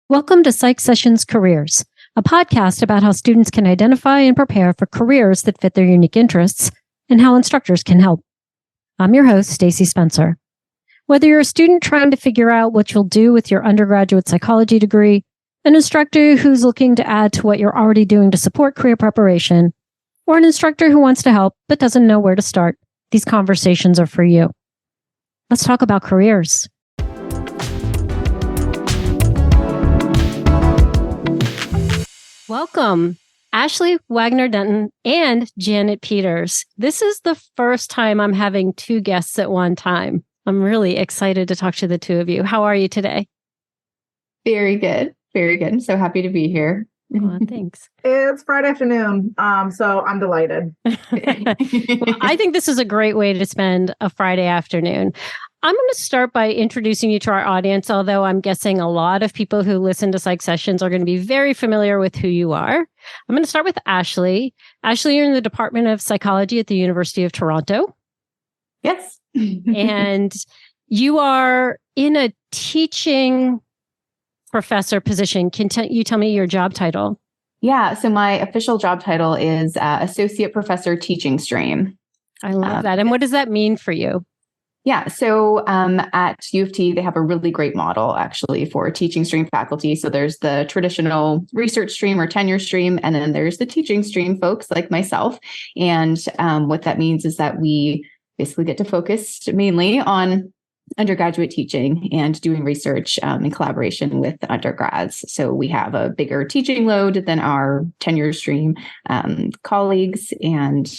Welcome to Psych Sessions Careers, a podcast about how students can identify and prepare for careers that fit their unique interests and how instructors can help. I'm your host, Stacey Spencer. Whether you're a student trying to figure out what you'll do with your undergraduate psychology degree, an instructor who's looking to add to what you're already doing to support career preparation, or an instructor who wants to help but doesn't know where to start, these conversations are for you. Let's talk about careers. Welcome, Ashley Waggoner Denton and Janet Peters. This is the first time I'm having two guests at one time. I'm really excited to talk to the two of you. How are you today? Very good. Very good. I'm so happy to be here. Oh, thanks. It's Friday afternoon, so I'm delighted. Well, I think this is a great way to spend a Friday afternoon. I'm going to start by introducing you to our audience, although I'm guessing a lot of people who listen to Psych Sessions are going to be very familiar with who you are. I'm going to start with Ashley. Ashley, you're in the Department of Psychology at the University of Toronto. Yes. And you are in a teaching professor position. Can you tell me your job title? Yeah. So my official job title is Associate Professor Teaching Stream. I love that. And what does that mean for you? Yeah. So at U of T, they have a really great model actually for teaching stream faculty. So there's the traditional research stream or tenure stream, and then there's the teaching stream folks like myself. And what that means is that we basically get to focus mainly on undergraduate teaching and doing research in collaboration with the undergrads. So we have a bigger teaching load than our tenure stream colleagues. And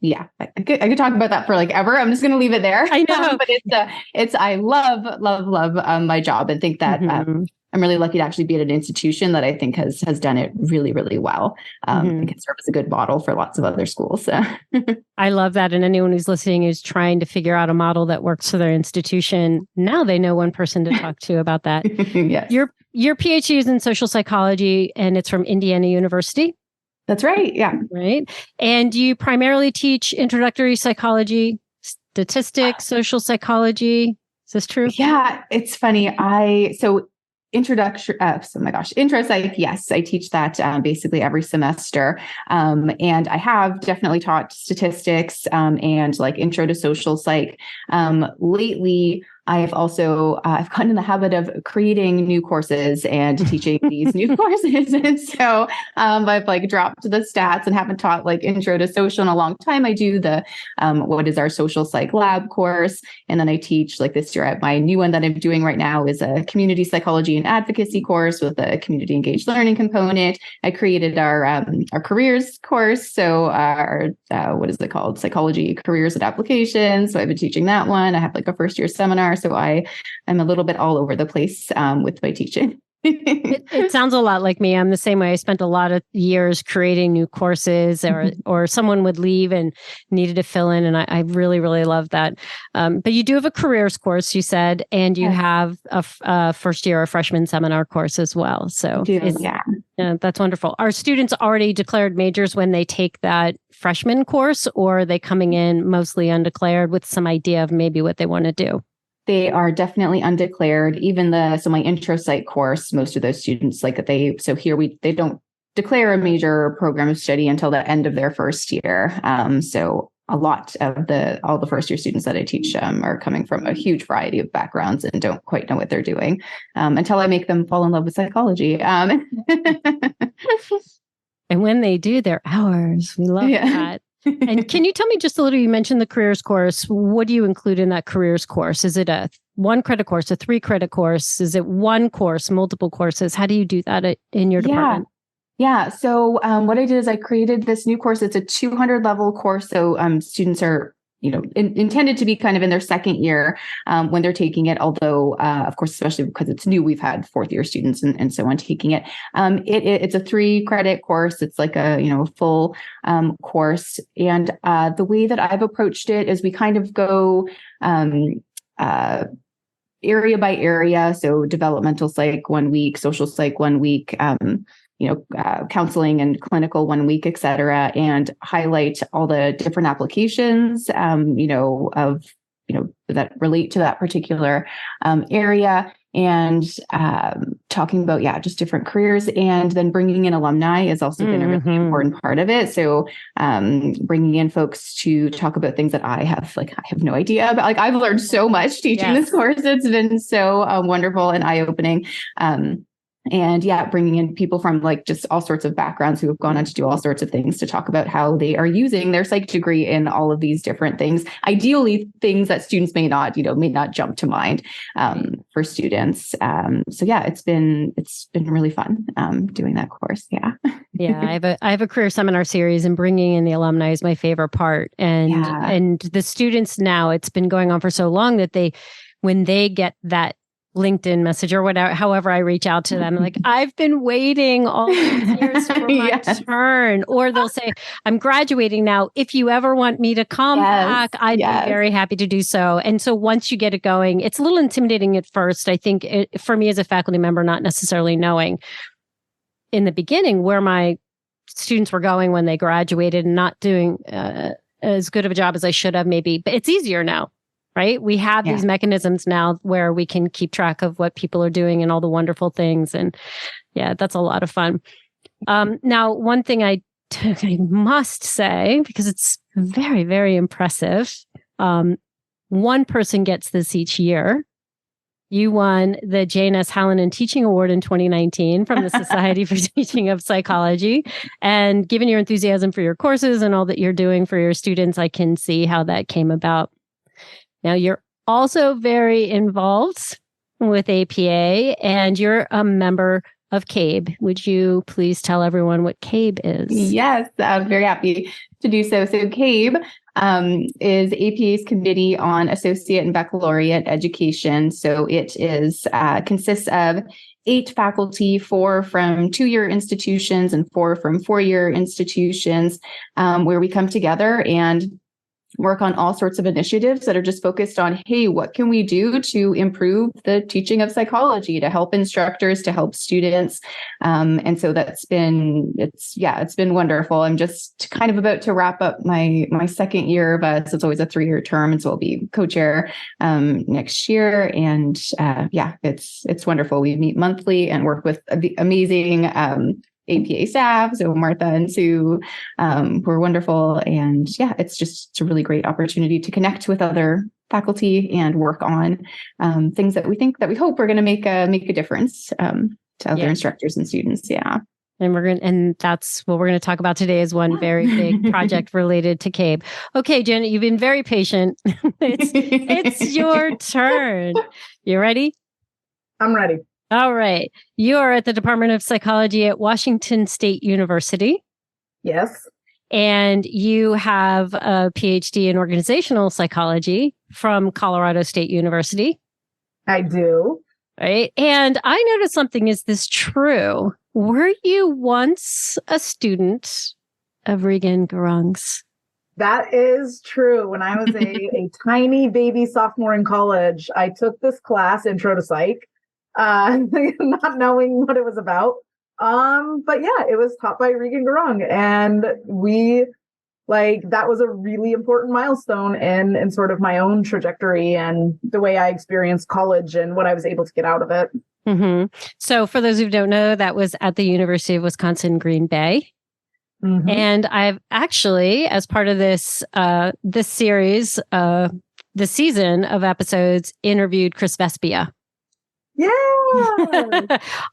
yeah, I could talk about that for like ever. I'm just going to leave it there. I know, but I love my job, and think that I'm really lucky to actually be at an institution that I think has done it really, really well. And can serve as a good model for lots of other schools. So. I love that. And anyone who's listening who's trying to figure out a model that works for their institution, now they know one person to talk to about that. Yes. Your PhD is in social psychology, and it's from Indiana University. That's right. Yeah. Right. And you primarily teach introductory psychology, statistics, social psychology. Is this true? Yeah, it's funny. Intro psych. Yes, I teach that basically every semester. And I have definitely taught statistics and like intro to social psych. Lately, I've gotten in the habit of creating new courses and teaching these new courses. And so I've like dropped the stats and haven't taught like intro to social in a long time. I do the what is our social psych lab course. And then I teach like this year, my new one that I'm doing right now is a community psychology and advocacy course with a community engaged learning component. I created our careers course. So our what is it called? Psychology, careers and applications. So I've been teaching that one. I have like a first year seminar. So I'm a little bit all over the place with my teaching. It sounds a lot like me. I'm the same way. I spent a lot of years creating new courses, or someone would leave and needed to fill in. And I really, really love that. But you do have a careers course, you said, and you have a first year or freshman seminar course as well. So that's wonderful. Are students already declared majors when they take that freshman course, or are they coming in mostly undeclared with some idea of maybe what they want to do? They are definitely undeclared. So my intro psych course, most of those students they don't declare a major program of study until the end of their first year. So a lot of all the first year students that I teach are coming from a huge variety of backgrounds and don't quite know what they're doing until I make them fall in love with psychology. And when they do, they're ours. We love that. And can you tell me just a little, you mentioned the careers course. What do you include in that careers course? Is it a 1 credit course, a 3 credit course? Is it one course, multiple courses? How do you do that in your department? Yeah. So what I did is I created this new course. It's a 200 level course. So students are intended to be kind of in their second year when they're taking it. Although, of course, especially because it's new, we've had fourth year students and so on taking it. It's a 3 credit course. It's like a full course. And the way that I've approached it is we kind of go area by area. So developmental psych 1 week, social psych 1 week. Counseling and clinical 1 week, et cetera, and highlight all the different applications, that relate to that particular area. and talking about, just different careers. And then bringing in alumni has also been a really important part of it. So bringing in folks to talk about things that I have no idea about. Like, I've learned so much teaching this course. It's been so wonderful and eye-opening. And bringing in people from like just all sorts of backgrounds who have gone on to do all sorts of things to talk about how they are using their psych degree in all of these different things. Ideally, things that students may not jump to mind for students. It's been really fun doing that course. I have a career seminar series, and bringing in the alumni is my favorite part. And the students now, it's been going on for so long that when they get that LinkedIn message or whatever, however I reach out to them, like, I've been waiting all these years for my turn. Or they'll say, I'm graduating now. If you ever want me to come back, I'd be very happy to do so. And so once you get it going, it's a little intimidating at first. I think for me as a faculty member, not necessarily knowing in the beginning where my students were going when they graduated and not doing as good of a job as I should have maybe, but it's easier now. Right? We have these mechanisms now where we can keep track of what people are doing and all the wonderful things. And that's a lot of fun. Now, one thing I must say, because it's very, very impressive. One person gets this each year. You won the J.N.S. Hallinan Teaching Award in 2019 from the Society for Teaching of Psychology. And given your enthusiasm for your courses and all that you're doing for your students, I can see how that came about. Now, you're also very involved with APA, and you're a member of CABE. Would you please tell everyone what CABE is? Yes, I'm very happy to do so. So CABE is APA's Committee on Associate and Baccalaureate Education. So it consists of 8 faculty, 4 from 2-year institutions and 4 from 4-year institutions, where we come together and work on all sorts of initiatives that are just focused on, hey, what can we do to improve the teaching of psychology, to help instructors, to help students? And so it's been wonderful. I'm just kind of about to wrap up my second year, but so it's always a 3-year term. And so I'll be co-chair next year. And it's wonderful. We meet monthly and work with the amazing APA staff, so Martha and Sue, who are wonderful. And it's a really great opportunity to connect with other faculty and work on things that we hope are going to make a difference to other instructors and students. And that's what we're going to talk about today, is one very big project related to CABE. Okay, Janet, you've been very patient. It's your turn. You ready? I'm ready. All right. You are at the Department of Psychology at Washington State University. Yes. And you have a PhD in organizational psychology from Colorado State University. I do. Right. And I noticed something. Is this true? Were you once a student of Regan Gurung's? That is true. When I was a tiny baby sophomore in college, I took this class, Intro to Psych. Not knowing what it was about. But it was taught by Regan Gurung, and that was a really important milestone in sort of my own trajectory and the way I experienced college and what I was able to get out of it. Mm-hmm. So for those who don't know, that was at the University of Wisconsin, Green Bay. Mm-hmm. And I've actually, as part of this series, the season of episodes, interviewed Chris Vespia. Yeah.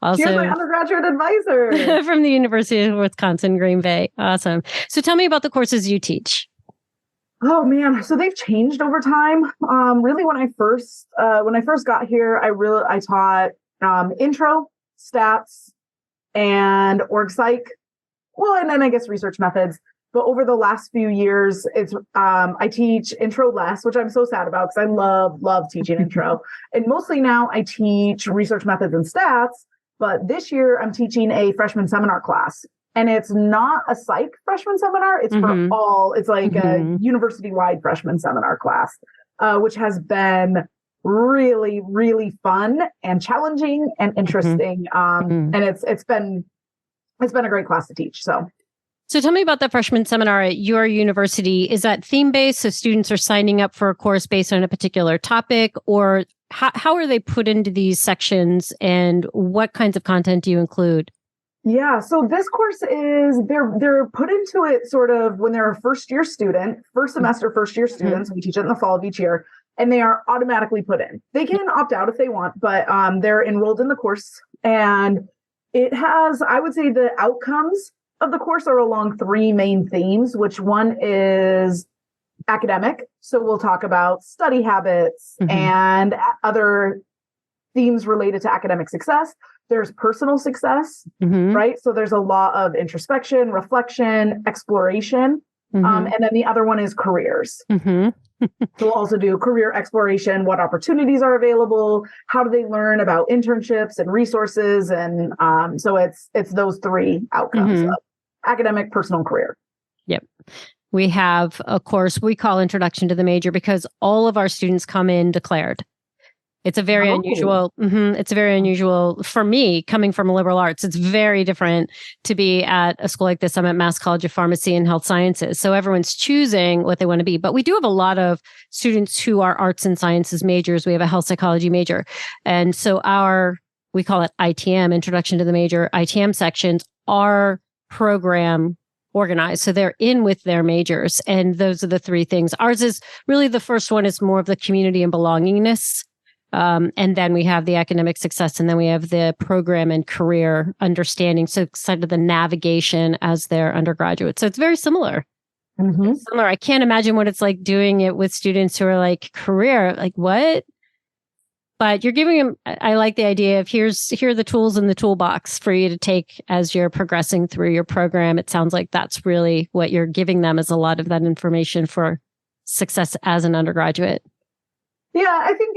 Also, here's my undergraduate advisor from the University of Wisconsin, Green Bay. Awesome. So tell me about the courses you teach. Oh man, so they've changed over time. Really, when I first got here, I taught intro, stats, and org psych. Well, and then I guess research methods. But over the last few years, it's I teach intro less, which I'm so sad about because I love teaching intro. And mostly now I teach research methods and stats. But this year I'm teaching a freshman seminar class. And it's not a psych freshman seminar. It's for all. It's like a university-wide freshman seminar class, which has been really, really fun and challenging and interesting. And it's been a great class to teach. So tell me about the freshman seminar at your university. Is that theme-based, so students are signing up for a course based on a particular topic, or how are they put into these sections, and what kinds of content do you include? Yeah, so this course is they're put into it sort of when they're a first semester first year students. We teach it in the fall of each year, and they are automatically put in. They can opt out if they want, but they're enrolled in the course, and it has, I would say, the outcomes of the course are along three main themes, which one is academic. So we'll talk about study habits and other themes related to academic success. There's personal success, right? So there's a lot of introspection, reflection, exploration. And then the other one is careers. So we'll also do career exploration, what opportunities are available, how do they learn about internships and resources. And so it's those three outcomes of academic, personal, career. Yep. We have a course we call Introduction to the Major because all of our students come in declared. It's a very unusual, it's very unusual for me coming from liberal arts. It's very different to be at a school like this. I'm at Mass College of Pharmacy and Health Sciences. So everyone's choosing what they want to be. But we do have a lot of students who are arts and sciences majors. We have a health psychology major. And so we call it ITM, Introduction to the Major, ITM sections are program organized. So they're in with their majors. And those are the three things. Ours is really, the first one is more of the community and belongingness. And then we have the academic success, and then we have the program and career understanding. So sort of the navigation as their undergraduate. So it's very similar. It's similar. I can't imagine what it's like doing it with students who are like career, like what? But you're giving them, I like the idea of here are the tools in the toolbox for you to take as you're progressing through your program. It sounds like that's really what you're giving them, is a lot of that information for success as an undergraduate. Yeah, I think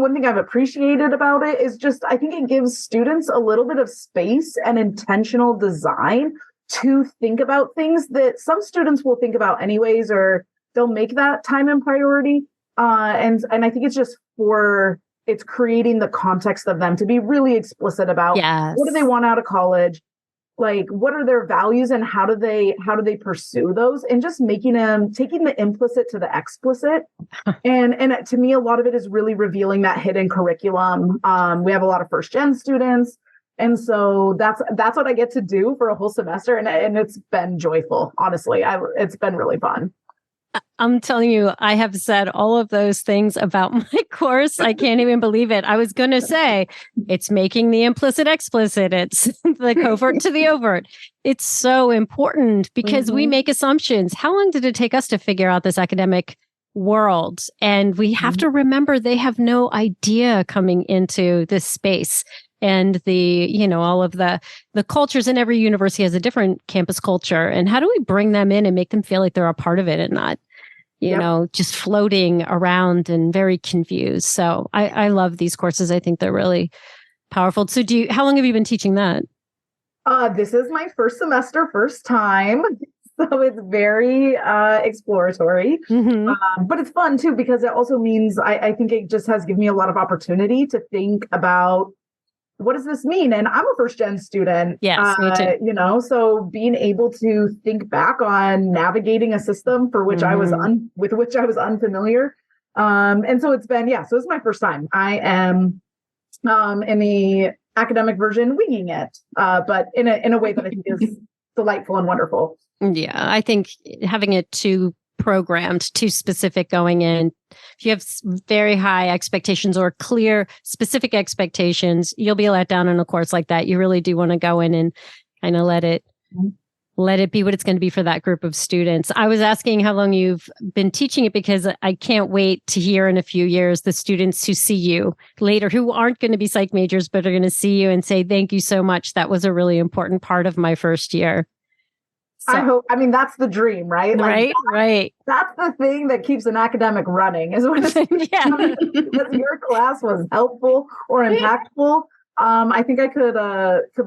one thing I've appreciated about it is just, I think it gives students a little bit of space and intentional design to think about things that some students will think about anyways, or they'll make that time and priority. And I think it's creating the context of them to be really explicit about what do they want out of college? Like, what are their values and how do they pursue those, and just taking the implicit to the explicit. And to me, a lot of it is really revealing that hidden curriculum. We have a lot of first gen students. And so that's what I get to do for a whole semester. And it's been joyful. Honestly, it's been really fun. I'm telling you, I have said all of those things about my course. I can't even believe it. I was going to say it's making the implicit explicit. It's the covert to the overt. It's so important because we make assumptions. How long did it take us to figure out this academic world? And we have to remember they have no idea coming into this space. And all of the cultures in every university has a different campus culture. And how do we bring them in and make them feel like they're a part of it and not, just floating around and very confused? So I love these courses. I think they're really powerful. So how long have you been teaching that? This is my first semester, first time. So it's very exploratory, but it's fun too, because it also means I think it just has given me a lot of opportunity to think about, what does this mean? And I'm a first gen student. Yes, me too. So being able to think back on navigating a system for which with which I was unfamiliar. And so it's been, so it's my first time. I am in the academic version winging it, but in a way that I think is delightful and wonderful. Yeah, I think having it too programmed, too specific going in. If you have very high expectations or clear, specific expectations, you'll be let down in a course like that. You really do want to go in and kind of let it be what it's going to be for that group of students. I was asking how long you've been teaching it because I can't wait to hear in a few years the students who see you later, who aren't going to be psych majors, but are going to see you and say, thank you so much. That was a really important part of my first year. So, that's the dream, right? Right. That's the thing that keeps an academic running, is when your class was helpful or impactful. I think I could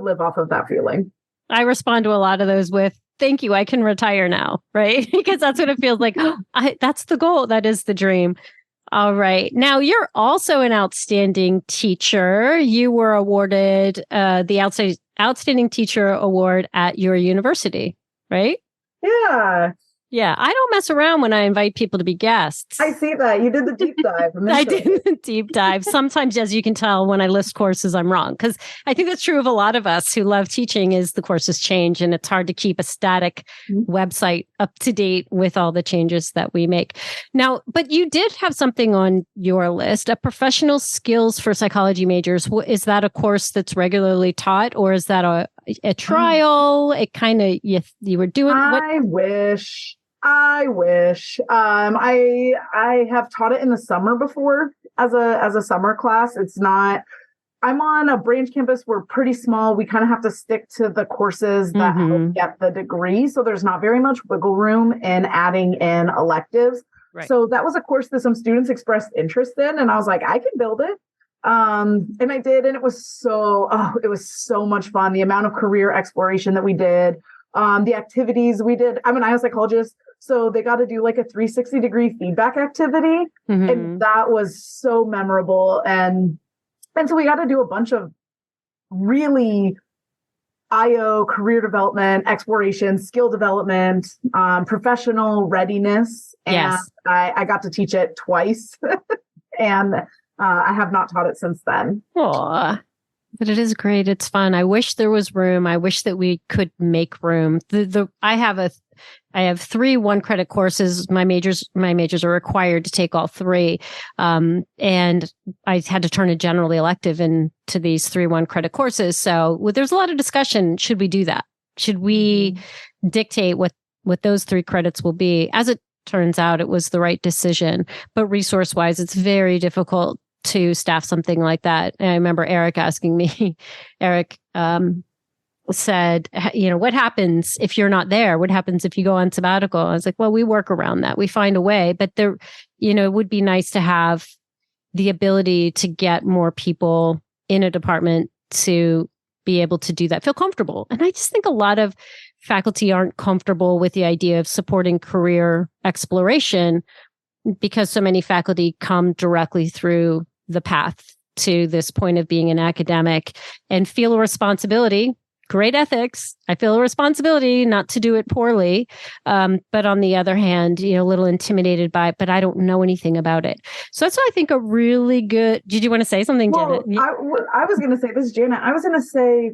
live off of that feeling. I respond to a lot of those with, thank you, I can retire now, right? Because that's what it feels like. That's the goal. That is the dream. All right. Now, you're also an outstanding teacher. You were awarded the Outstanding Teacher Award at your university. Right? Yeah. Yeah, I don't mess around when I invite people to be guests. I see that. You did the deep dive. I did the deep dive. Sometimes, as you can tell, when I list courses, I'm wrong. Because I think that's true of a lot of us who love teaching is the courses change and it's hard to keep a static website up to date with all the changes that we make. Now, but you did have something on your list, a professional skills for psychology majors. Is that a course that's regularly taught or is that a trial? It kind of, you were doing what? I wish. I have taught it in the summer before as a summer class. It's not, I'm on a branch campus. We're pretty small. We kind of have to stick to the courses that help get the degree. So there's not very much wiggle room in adding in electives. Right. So that was a course that some students expressed interest in. And I was like, I can build it. And I did. And it was so much fun. The amount of career exploration that we did, the activities we did. I'm an IO psychologist. So they got to do like a 360-degree feedback activity. And that was so memorable. And so we got to do a bunch of really IO career development, exploration, skill development, professional readiness. And yes. I got to teach it twice. And I have not taught it since then. Aww. But it is great. It's fun. I wish there was room. I wish that we could make room. I have 3 1-credit courses. My majors are required to take all 3. And I had to turn a general elective into these 3 1-credit courses. So there's a lot of discussion. Should we do that? Should we dictate what those 3 credits will be? As it turns out, it was the right decision. But resource wise, it's very difficult to staff something like that. And I remember Eric asking me, said, what happens if you're not there? What happens if you go on sabbatical? I was like, well, we work around that. We find a way, but there, it would be nice to have the ability to get more people in a department to be able to do that, feel comfortable. And I just think a lot of faculty aren't comfortable with the idea of supporting career exploration because so many faculty come directly through the path to this point of being an academic and feel a responsibility, great ethics. I feel a responsibility not to do it poorly. But on the other hand, a little intimidated by it, but I don't know anything about it. So that's why I think a really good, did you want to say something, well, Janet? I was going to say, this is Janet. I was going to say,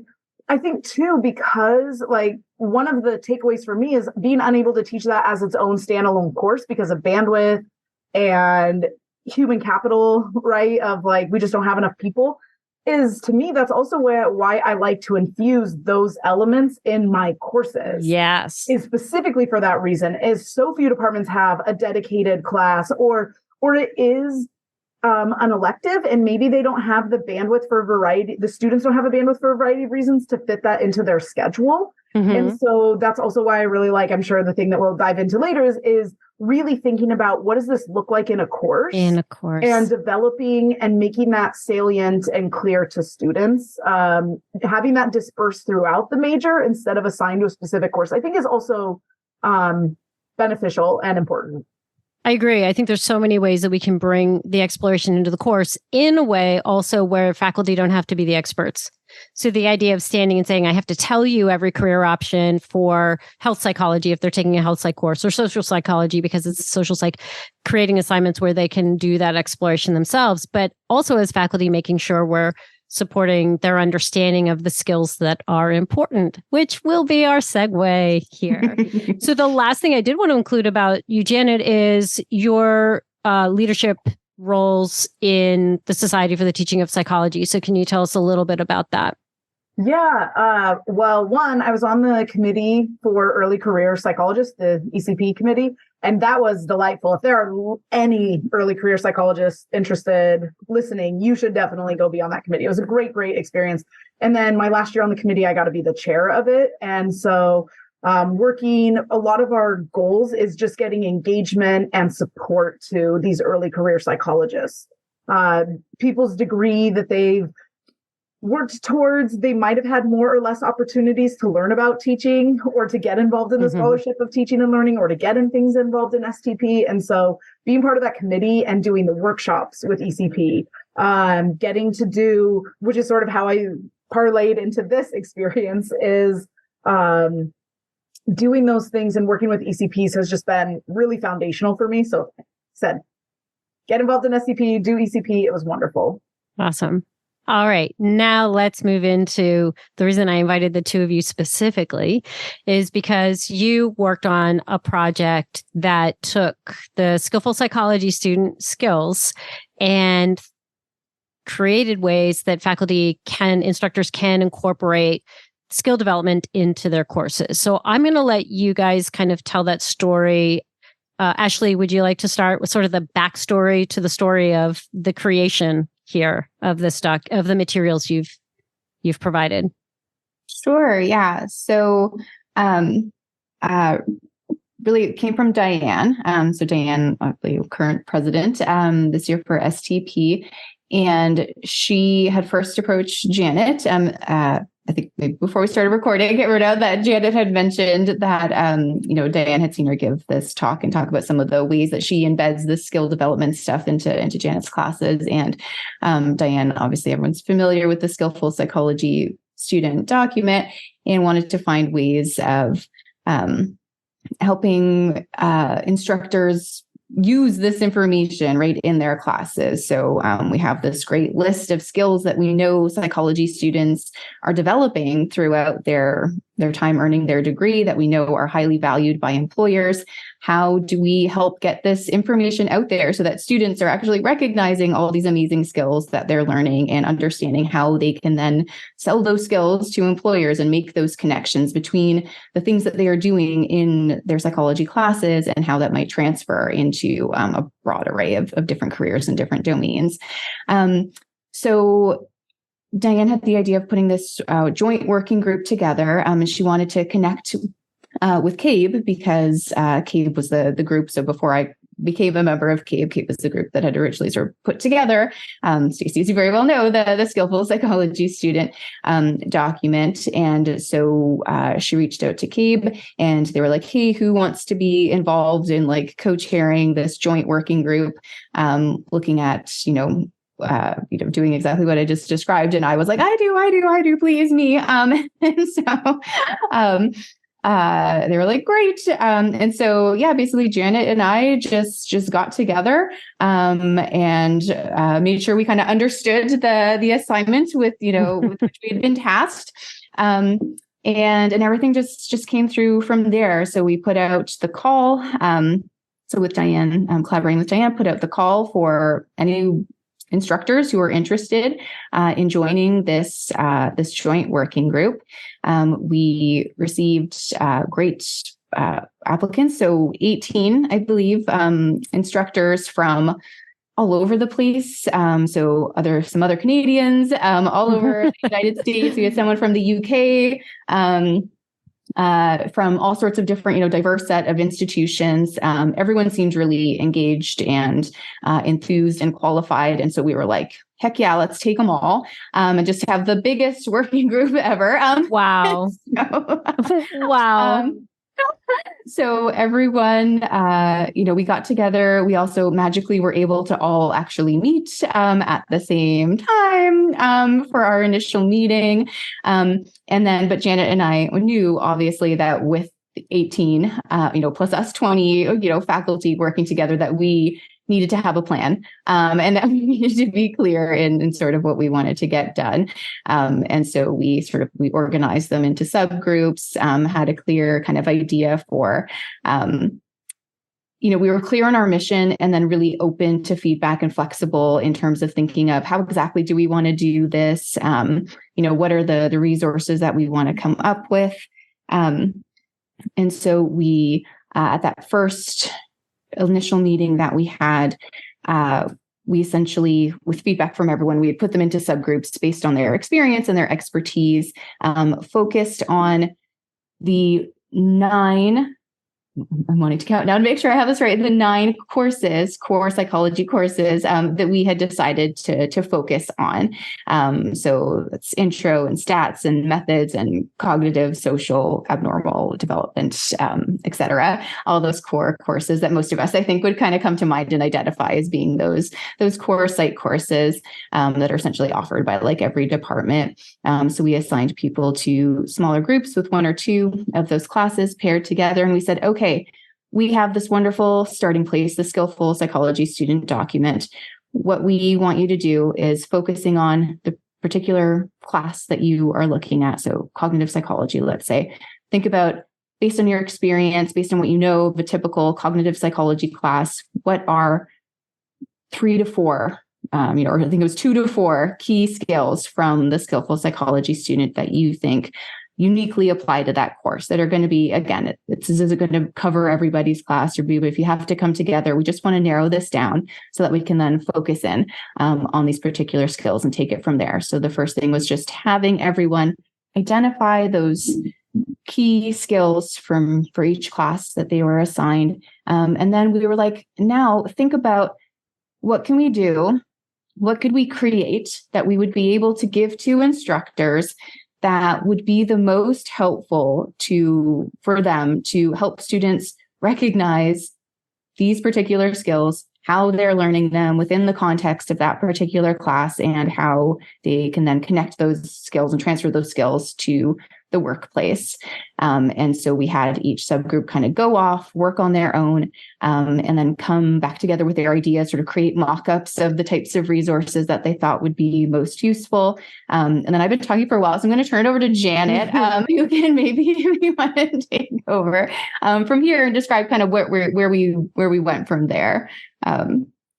I think too, because like one of the takeaways for me is being unable to teach that as its own standalone course because of bandwidth and human capital, right? Of like, we just don't have enough people is, to me, that's also why I like to infuse those elements in my courses. Yes. Is specifically for that reason, is so few departments have a dedicated class or it is an elective and maybe they don't have the bandwidth for a variety. The students don't have a bandwidth for a variety of reasons to fit that into their schedule. And so that's also why I really like, I'm sure the thing that we'll dive into later is really thinking about what does this look like in a course? And developing and making that salient and clear to students. Having that dispersed throughout the major instead of assigned to a specific course, I think is also beneficial and important. I agree. I think there's so many ways that we can bring the exploration into the course in a way also where faculty don't have to be the experts. So the idea of standing and saying, I have to tell you every career option for health psychology if they're taking a health psych course or social psychology because it's social psych, creating assignments where they can do that exploration themselves, but also as faculty making sure we're supporting their understanding of the skills that are important, which will be our segue here. So the last thing I did want to include about you, Janet, is your leadership roles in the Society for the Teaching of Psychology. So can you tell us a little bit about that? Yeah. Well, one, I was on the committee for early career psychologists, the ECP committee, and that was delightful. If there are any early career psychologists interested listening, you should definitely go be on that committee. It was a great, great experience. And then my last year on the committee, I got to be the chair of it. And so working, a lot of our goals is just getting engagement and support to these early career psychologists. People's degree that they've worked towards, they might have had more or less opportunities to learn about teaching or to get involved in the scholarship of teaching and learning or to get in things involved in STP. And so being part of that committee and doing the workshops with ECP, getting to do, which is sort of how I parlayed into this experience, is doing those things and working with ECPs has just been really foundational for me. So said, get involved in SCP, do ECP. It was wonderful. Awesome. All right. Now let's move into the reason I invited the two of you specifically is because you worked on a project that took the Skillful Psychology Student skills and created ways that instructors can incorporate skill development into their courses. So I'm going to let you guys kind of tell that story. Ashley, would you like to start with sort of the backstory to the story of the creation here of of the materials you've provided? Sure. Yeah. So, really it came from Diane. So Diane, the current president, this year for STP, and she had first approached Janet. I think maybe before we started recording, it wrote out that Janet had mentioned that, Diane had seen her give this talk and talk about some of the ways that she embeds the skill development stuff into Janet's classes. And Diane, obviously everyone's familiar with the Skillful Psychology Student document and wanted to find ways of helping instructors use this information right in their classes. So we have this great list of skills that we know psychology students are developing throughout their time earning their degree that we know are highly valued by employers. How do we help get this information out there so that students are actually recognizing all these amazing skills that they're learning and understanding how they can then sell those skills to employers and make those connections between the things that they are doing in their psychology classes and how that might transfer into a broad array of different careers and different domains. So Diane had the idea of putting this joint working group together, and she wanted to connect with CABE because CABE was the group. So before I became a member of CABE, CABE was the group that had originally sort of put together, Stacey, as you very well know, the Skillful Psychology Student document. And so she reached out to CABE and they were like, hey, who wants to be involved in like co-chairing this joint working group, looking at, doing exactly what I just described. And I was like, I do, please, me. And so they were like, great. And so, yeah, basically Janet and I just got together and made sure we kind of understood the assignment with which we had been tasked. And everything just came through from there. So we put out the call. So with Diane, collaborating with Diane, put out the call for any instructors who are interested in joining this joint working group. We received great applicants, so 18, I believe, instructors from all over the place. So some other Canadians, all over the United States. We had someone from the UK. From all sorts of different, diverse set of institutions. Everyone seemed really engaged and enthused and qualified. And so we were like, heck yeah, let's take them all and just have the biggest working group ever. Wow. Wow. So everyone, we got together. We also magically were able to all actually meet at the same time for our initial meeting. But Janet and I knew obviously that with 18, plus us 20, faculty working together, that we needed to have a plan and that we needed to be clear in sort of what we wanted to get done. And so we organized them into subgroups, had a clear kind of idea for, we were clear on our mission and then really open to feedback and flexible in terms of thinking of how exactly do we want to do this? What are the resources that we want to come up with? And so we, at that first initial meeting that we had, we essentially, with feedback from everyone, we had put them into subgroups based on their experience and their expertise, focused on the 9 I'm wanting to count down to make sure I have this right. The 9 courses, core psychology courses that we had decided to focus on. So that's intro and stats and methods and cognitive, social, abnormal development, et cetera. All those core courses that most of us, I think, would kind of come to mind and identify as being those core psych courses that are essentially offered by like every department. So we assigned people to smaller groups with 1 or 2 of those classes paired together. And we said, okay, we have this wonderful starting place, the Skillful Psychology Student document. What we want you to do is focusing on the particular class that you are looking at. So cognitive psychology, let's say. Think about, based on your experience, based on what you know of a typical cognitive psychology class, what are 3 to 4, or I think it was 2 to 4 key skills from the Skillful Psychology Student that you think uniquely apply to that course that are going to be, again, is it going to cover everybody's class, or if you have to come together, we just want to narrow this down so that we can then focus in on these particular skills and take it from there. So the first thing was just having everyone identify those key skills for each class that they were assigned. And then we were like, now think about, what can we do? What could we create that we would be able to give to instructors that would be the most helpful for them to help students recognize these particular skills, how they're learning them within the context of that particular class, and how they can then connect those skills and transfer those skills to the workplace. And so we had each subgroup kind of go off, work on their own, and then come back together with their ideas, sort of create mock-ups of the types of resources that they thought would be most useful. And then I've been talking for a while, so I'm going to turn it over to Janet, who can maybe if you want to take over from here and describe kind of where we went from there.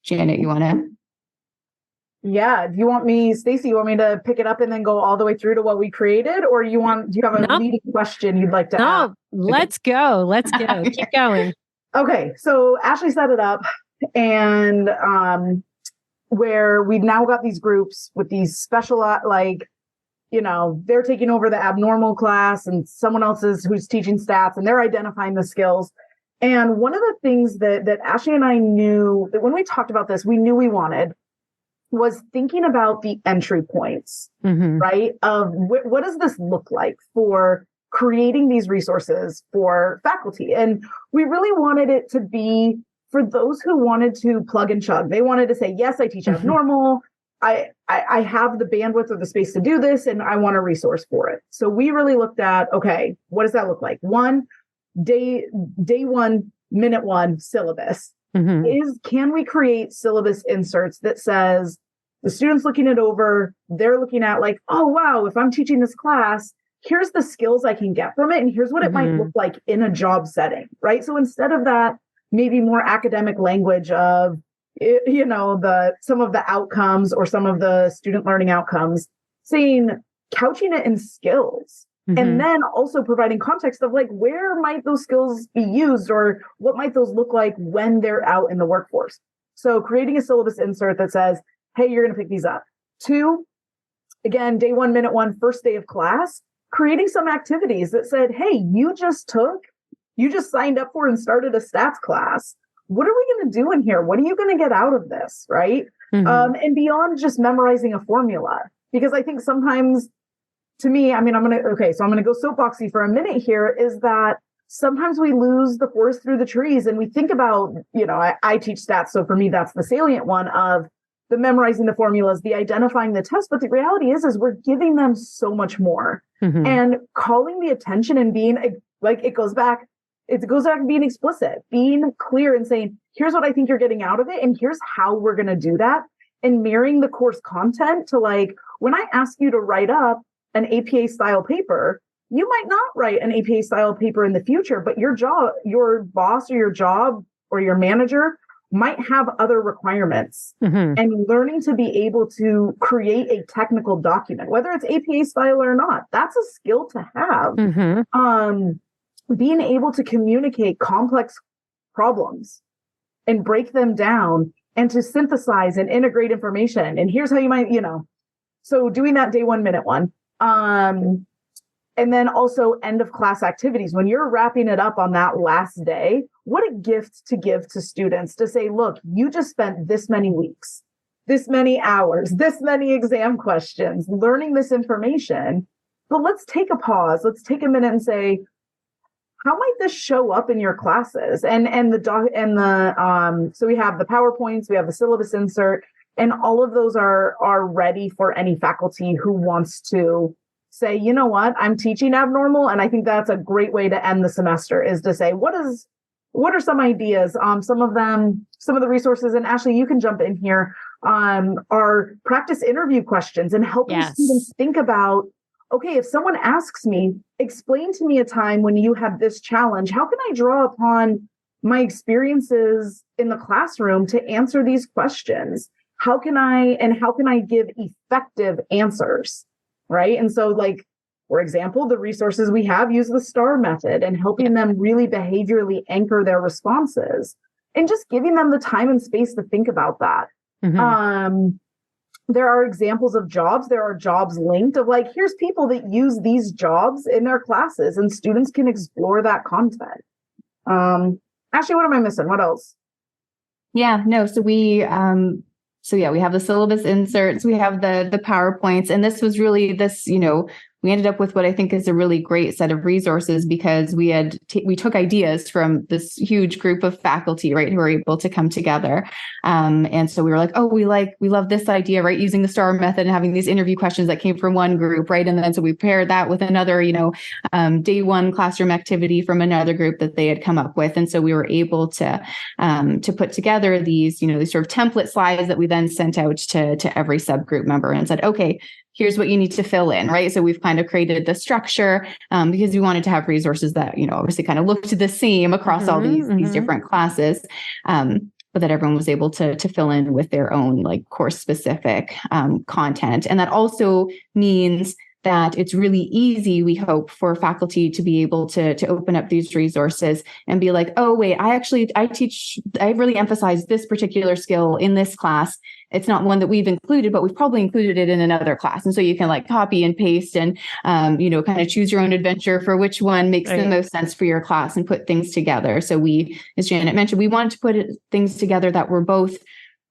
Janet, you want to? Yeah. Do you want me, Stacy, you want me to pick it up and then go all the way through to what we created? Or do you have a leading question you'd like to ask? Let's go. Let's go. Keep going. Okay. So Ashley set it up, and where we've now got these groups with these special, they're taking over the abnormal class and someone else who's teaching stats, and they're identifying the skills. And one of the things that Ashley and I knew that when we talked about this, we knew we wanted was thinking about the entry points, right? Of what does this look like for creating these resources for faculty? And we really wanted it to be for those who wanted to plug and chug. They wanted to say, yes, I teach abnormal. I have the bandwidth or the space to do this, and I want a resource for it. So we really looked at, okay, what does that look like? Day 1, minute 1 syllabus. Can we create syllabus inserts that says the student's looking it over, they're looking at like, oh, wow, if I'm teaching this class, here's the skills I can get from it, and here's what it might look like in a job setting, right? So instead of that, maybe more academic language of, some of the outcomes or some of the student learning outcomes, couching it in skills. And then also providing context of like, where might those skills be used, or what might those look like when they're out in the workforce? So creating a syllabus insert that says, hey, you're going to pick these up. 2, again, day 1, minute 1, first day of class, creating some activities that said, hey, you just signed up for and started a stats class. What are we going to do in here? What are you going to get out of this? Right. And beyond just memorizing a formula, because I think sometimes, to me, I'm going to go soapboxy for a minute here, is that sometimes we lose the forest through the trees, and we think about, I teach stats. So for me, that's the salient one of the memorizing the formulas, the identifying the test. But the reality is we're giving them so much more, and calling the attention and being like, it goes back to being explicit, being clear and saying, here's what I think you're getting out of it, and here's how we're going to do that, and mirroring the course content to like, when I ask you to write up an APA style paper, you might not write an APA style paper in the future, but your boss or your job or your manager might have other requirements. And learning to be able to create a technical document, whether it's APA style or not, that's a skill to have. Being able to communicate complex problems and break them down and to synthesize and integrate information. And here's how you might, so doing that day 1, minute 1. And then also end of class activities. When you're wrapping it up on that last day, what a gift to give to students to say, look, you just spent this many weeks, this many hours, this many exam questions, learning this information. But let's take a pause. Let's take a minute and say, how might this show up in your classes? So we have the PowerPoints, we have the syllabus insert, and all of those are ready for any faculty who wants to say, you know what, I'm teaching abnormal. And I think that's a great way to end the semester, is to say, what are some ideas? Some of the resources, and Ashley, you can jump in here, are practice interview questions and helping students think about, okay, if someone asks me, explain to me a time when you had this challenge, how can I draw upon my experiences in the classroom to answer these questions? How can I give effective answers? Right. And so, like, for example, the resources we have use the STAR method and helping them really behaviorally anchor their responses and just giving them the time and space to think about that. Mm-hmm. There are examples of jobs. There are jobs linked of, like, here's people that use these jobs in their classes, and students can explore that content. Ashley, what am I missing? What else? Yeah, no. So we have the syllabus inserts, we have the PowerPoints, and this was really we ended up with what I think is a really great set of resources, because we took ideas from this huge group of faculty, right, who were able to come together. And so we were like, oh, we love this idea, right, using the STAR method and having these interview questions that came from one group, right? And then so we paired that with another, day one classroom activity from another group that they had come up with. And so we were able to put together these, these sort of template slides that we then sent out to every subgroup member and said, okay, here's what you need to fill in, right? So we've kind of created the structure because we wanted to have resources that, obviously kind of looked the same across all these different classes, but that everyone was able to fill in with their own, like, course specific content. And that also means that it's really easy, we hope, for faculty to be able to open up these resources and be like, oh, wait, I really emphasize this particular skill in this class. It's not one that we've included, but we've probably included it in another class. And so you can, like, copy and paste and, kind of choose your own adventure for which one makes the most sense for your class and put things together. So we, as Janet mentioned, we wanted to put things together that were both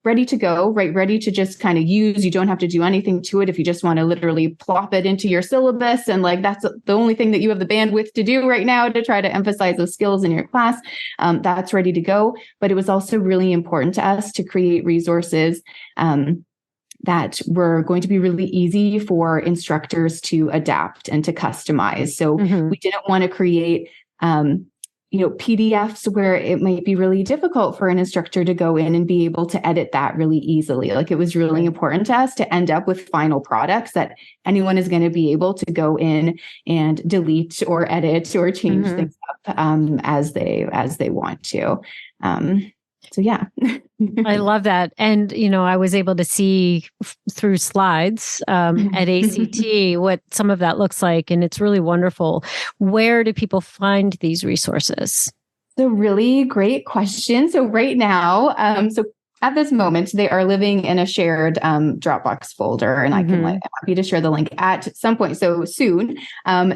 ready to go, right? Ready to just kind of use. You don't have to do anything to it if you just want to literally plop it into your syllabus. And, like, that's the only thing that you have the bandwidth to do right now to try to emphasize those skills in your class. That's ready to go. But it was also really important to us to create resources that were going to be really easy for instructors to adapt and to customize. So we didn't want to create PDFs where it might be really difficult for an instructor to go in and be able to edit that really easily. Like, it was really important to us to end up with final products that anyone is going to be able to go in and delete or edit or change things up as they want to. So yeah. I love that. And, I was able to see through slides at ACT what some of that looks like. And it's really wonderful. Where do people find these resources? So really great question. So right now, at this moment, they are living in a shared Dropbox folder, and I'm happy to share the link at some point. So soon,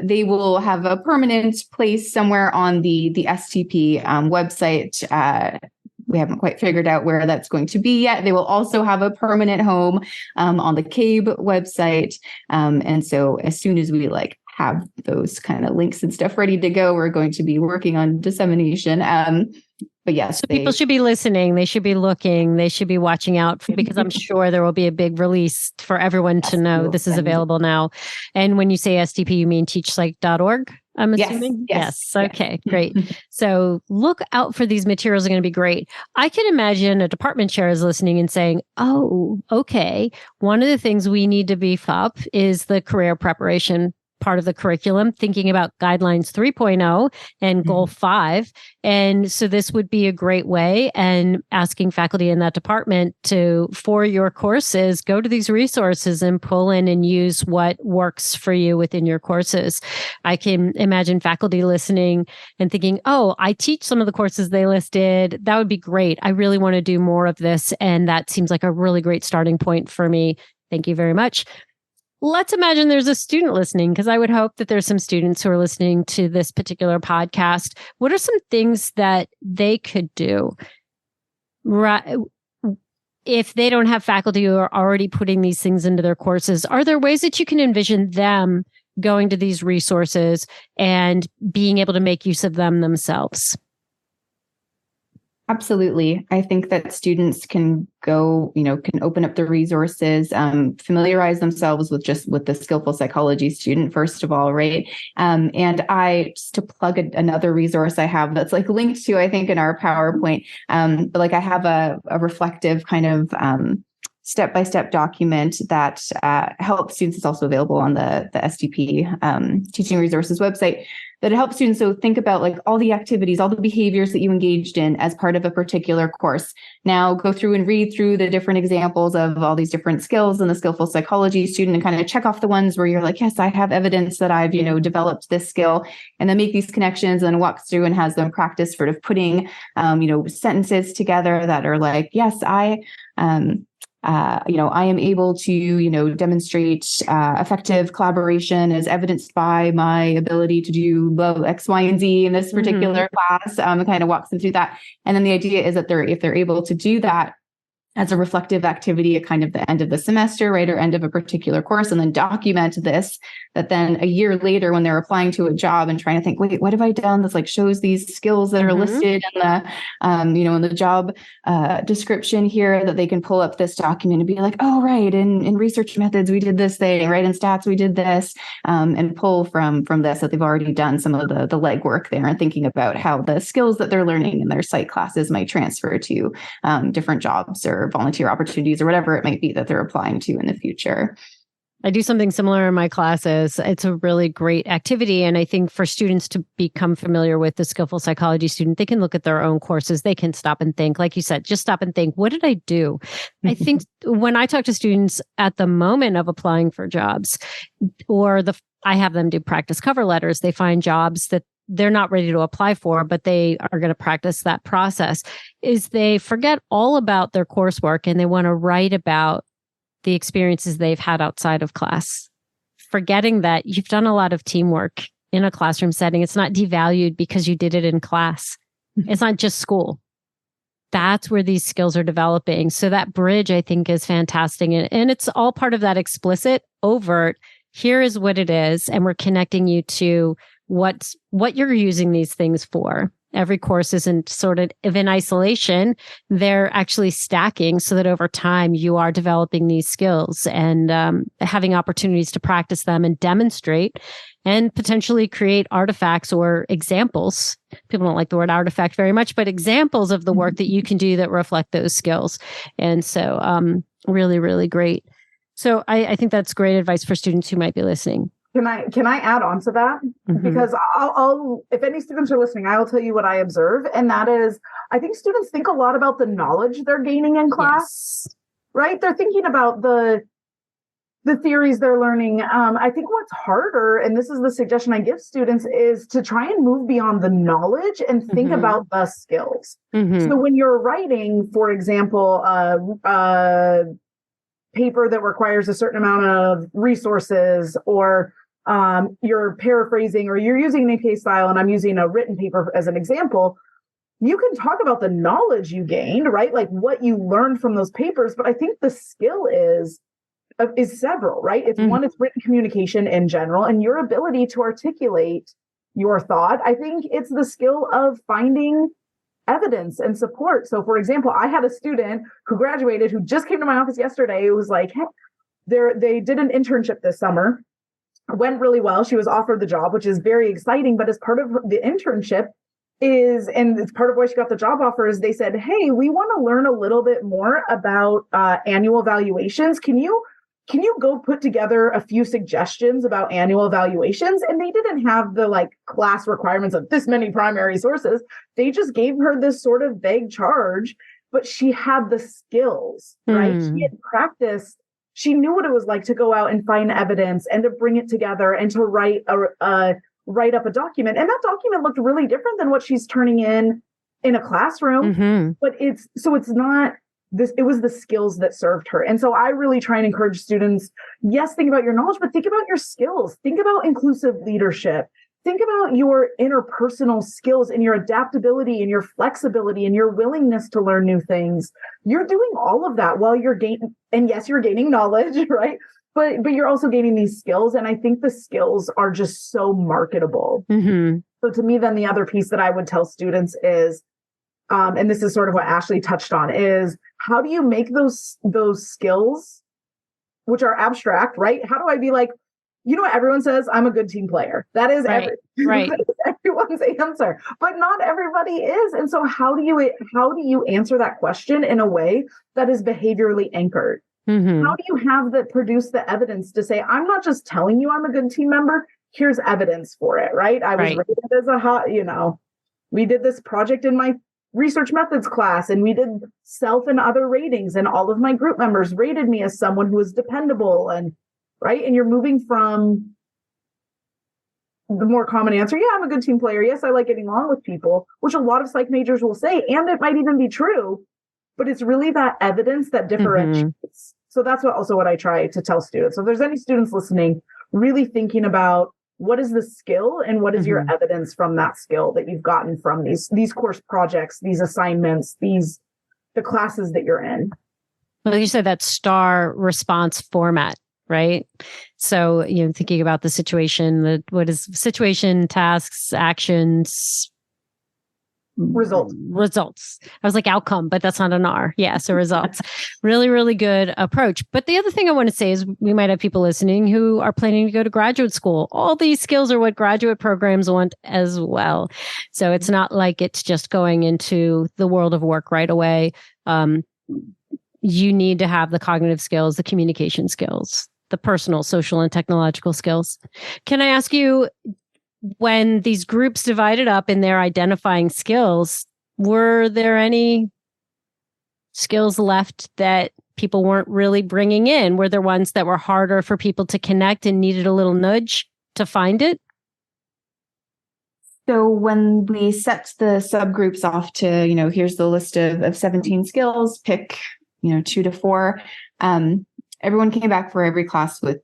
they will have a permanent place somewhere on the STP website. We haven't quite figured out where that's going to be yet. They will also have a permanent home on the CABE website. And so as soon as we have those kind of links and stuff ready to go, we're going to be working on dissemination. But yes, people should be listening. They should be looking. They should be watching out because I'm sure there will be a big release for everyone to know this is available now. And when you say STP, you mean teachpsych.org? I'm assuming? Yes. Okay, great. So look out for these materials. Are going to be great. I can imagine a department chair is listening and saying, oh, okay. One of the things we need to beef up is the career preparation part of the curriculum, thinking about guidelines 3.0 and goal 5. And so this would be a great way, and asking faculty in that department for your courses, go to these resources and pull in and use what works for you within your courses. I can imagine faculty listening and thinking, oh, I teach some of the courses they listed. That would be great. I really want to do more of this. And that seems like a really great starting point for me. Thank you very much. let's imagine there's a student listening, because I would hope that there's some students who are listening to this particular podcast. What are some things that they could do if they don't have faculty who are already putting these things into their courses? Are there ways that you can envision them going to these resources and being able to make use of them themselves? Absolutely. I think that students can go, can open up the resources, familiarize themselves with the Skillful Psychology Student, first of all, right? And just to plug another resource I have that's like linked to, I think, in our PowerPoint, but like I have a reflective kind of step-by-step document that helps students. It's also available on the STP Teaching Resources website, that it helps students so think about like all the activities, all the behaviors that you engaged in as part of a particular course. Now go through and read through the different examples of all these different skills in the Skillful Psychology Student and kind of check off the ones where you're like, yes, I have evidence that I've, developed this skill, and then make these connections and walks through and has them practice sort of putting, sentences together that are like, yes, I am able to, demonstrate effective collaboration as evidenced by my ability to do X, Y, and Z in this particular class. It kind of walks them through that. And then the idea is that if they're able to do that as a reflective activity at kind of the end of the semester, right, or end of a particular course, and then document this, that then a year later when they're applying to a job and trying to think, wait, what have I done that's like shows these skills that are listed in the, in the job description here, that they can pull up this document and be like, oh, right, in research methods, we did this thing, right, in stats, we did this, and pull from this, that they've already done some of the legwork there and thinking about how the skills that they're learning in their psych classes might transfer to different jobs or volunteer opportunities or whatever it might be that they're applying to in the future. I do something similar in my classes. It's a really great activity. And I think for students to become familiar with the Skillful Psychology Student, they can look at their own courses. They can stop and think, like you said, just stop and think, what did I do? I think when I talk to students at the moment of applying for jobs, or I have them do practice cover letters, they find jobs that they're not ready to apply for, but they are going to practice that process, is they forget all about their coursework and they want to write about the experiences they've had outside of class, forgetting that you've done a lot of teamwork in a classroom setting. It's not devalued because you did it in class. It's not just school. That's where these skills are developing. So that bridge, I think, is fantastic. And it's all part of that explicit, overt, here is what it is. And we're connecting you to what you're using these things for. Every course isn't sort of in isolation. They're actually stacking so that over time you are developing these skills and having opportunities to practice them and demonstrate and potentially create artifacts or examples. People don't like the word artifact very much, but examples of the work that you can do that reflect those skills. And so really, really great. So I think that's great advice for students who might be listening. Can I add on to that? Because I'll if any students are listening, I will tell you what I observe. And that is, I think students think a lot about the knowledge they're gaining in class, right? They're thinking about the theories they're learning. I think what's harder, and this is the suggestion I give students, is to try and move beyond the knowledge and think about the skills. So when you're writing, for example, paper that requires a certain amount of resources, or you're paraphrasing, or you're using an APA style, and I'm using a written paper as an example, you can talk about the knowledge you gained, right? Like what you learned from those papers. But I think the skill is several, right? It's one, it's written communication in general, and your ability to articulate your thought. I think it's the skill of finding evidence and support. So for example, I had a student who graduated who just came to my office yesterday. It was like, hey, they did an internship this summer. It went really well. She was offered the job, which is very exciting. But as part of the internship and it's part of why she got the job offer, is they said, hey, we want to learn a little bit more about annual evaluations. Can you go put together a few suggestions about annual evaluations? And they didn't have the class requirements of this many primary sources. They just gave her this sort of vague charge, but she had the skills, right? She had practiced. She knew what it was like to go out and find evidence and to bring it together and to write up a document. And that document looked really different than what she's turning in a classroom. But it's not it was the skills that served her. And so I really try and encourage students, yes, think about your knowledge, but think about your skills. Think about inclusive leadership. Think about your interpersonal skills and your adaptability and your flexibility and your willingness to learn new things. You're doing all of that while you're gaining, and yes, you're gaining knowledge, right? But you're also gaining these skills. And I think the skills are just so marketable. Mm-hmm. So to me, then the other piece that I would tell students is, and this is sort of what Ashley touched on, is how do you make those skills, which are abstract, right? How do I be like, you know what everyone says? I'm a good team player. That is, right. That is everyone's answer, but not everybody is. And so how do you answer that question in a way that is behaviorally anchored? Mm-hmm. How do you have that produce the evidence to say, I'm not just telling you I'm a good team member, here's evidence for it, right? I was rated as a hot, we did this project in my research methods class and we did self and other ratings and all of my group members rated me as someone who was dependable and right. And you're moving from the more common answer. Yeah, I'm a good team player. Yes, I like getting along with people, which a lot of psych majors will say, and it might even be true, but it's really that evidence that differentiates. Mm-hmm. So that's what I try to tell students. So if there's any students listening, really thinking about what is the skill and what is mm-hmm. your evidence from that skill that you've gotten from these course projects, these assignments, the classes that you're in. Well, you said that STAR response format, right? So, thinking about the situation, what is situation, tasks, actions, results. I was like outcome, but that's not an R. Yeah. So results. Really, really good approach. But the other thing I want to say is we might have people listening who are planning to go to graduate school. All these skills are what graduate programs want as well. So it's not like it's just going into the world of work right away. You need to have the cognitive skills, the communication skills, the personal, social, and technological skills. Can I ask you, when these groups divided up in their identifying skills, were there any skills left that people weren't really bringing in? Were there ones that were harder for people to connect and needed a little nudge to find it? So when we set the subgroups off to, here's the list of 17 skills, pick, 2 to 4, everyone came back for every class with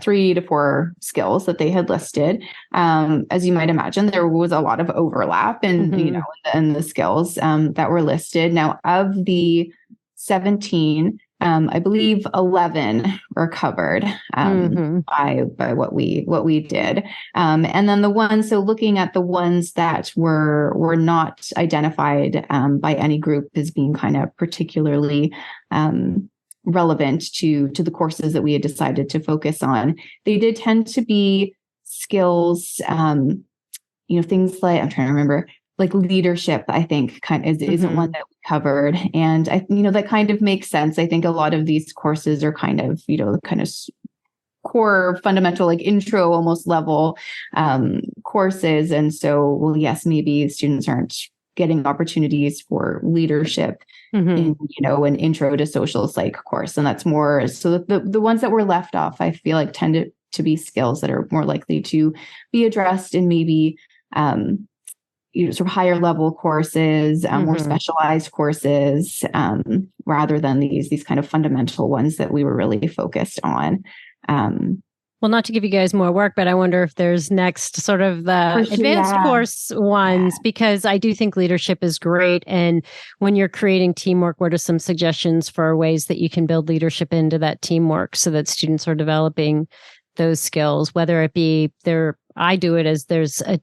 3 to 4 skills that they had listed. As you might imagine, there was a lot of overlap in, mm-hmm. in the skills that were listed. Now, of the 17, I believe 11 were covered mm-hmm. by what we did. And then the ones, so looking at the ones that were not identified by any group as being kind of particularly relevant to the courses that we had decided to focus on. They did tend to be skills, things like, I'm trying to remember, like leadership, I think isn't mm-hmm. one that we covered. And that kind of makes sense. I think a lot of these courses are kind of core fundamental, like intro almost level courses. And so, well, yes, maybe students aren't getting opportunities for leadership mm-hmm. in, an intro to social psych course. And that's more, so the ones that were left off, I feel like tend to be skills that are more likely to be addressed in maybe, sort of higher level courses, mm-hmm. more specialized courses, rather than these kind of fundamental ones that we were really focused on. Well, not to give you guys more work, but I wonder if there's next sort of the advanced course ones, because I do think leadership is great. And when you're creating teamwork, what are some suggestions for ways that you can build leadership into that teamwork so that students are developing those skills, whether it be I do it as there's a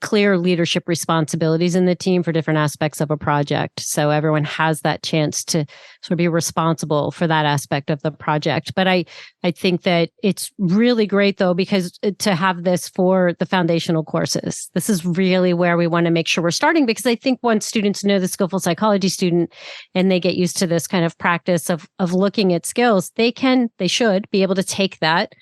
clear leadership responsibilities in the team for different aspects of a project. So everyone has that chance to sort of be responsible for that aspect of the project. But I think that it's really great, though, because to have this for the foundational courses, this is really where we want to make sure we're starting, because I think once students know the Skillful Psychology Student and they get used to this kind of practice of looking at skills, they should be able to take that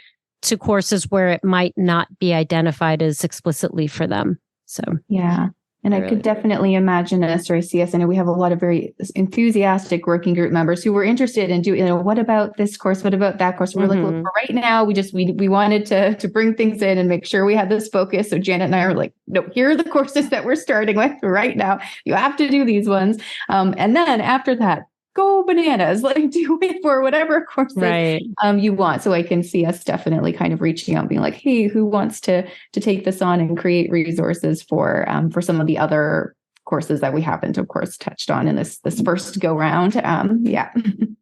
to courses where it might not be identified as explicitly for them. So, yeah. And I could definitely imagine us, or I see us, I know we have a lot of very enthusiastic working group members who were interested in doing, what about this course? What about that course? We're mm-hmm. like, look, for right now, we wanted to bring things in and make sure we had this focus. So Janet and I are like, no, here are the courses that we're starting with right now. You have to do these ones. And then after that, go bananas, like do it for whatever courses Right. you want. So I can see us definitely kind of reaching out and being like, hey, who wants to take this on and create resources for some of the other courses that we haven't, of course, touched on in this first go round. Yeah.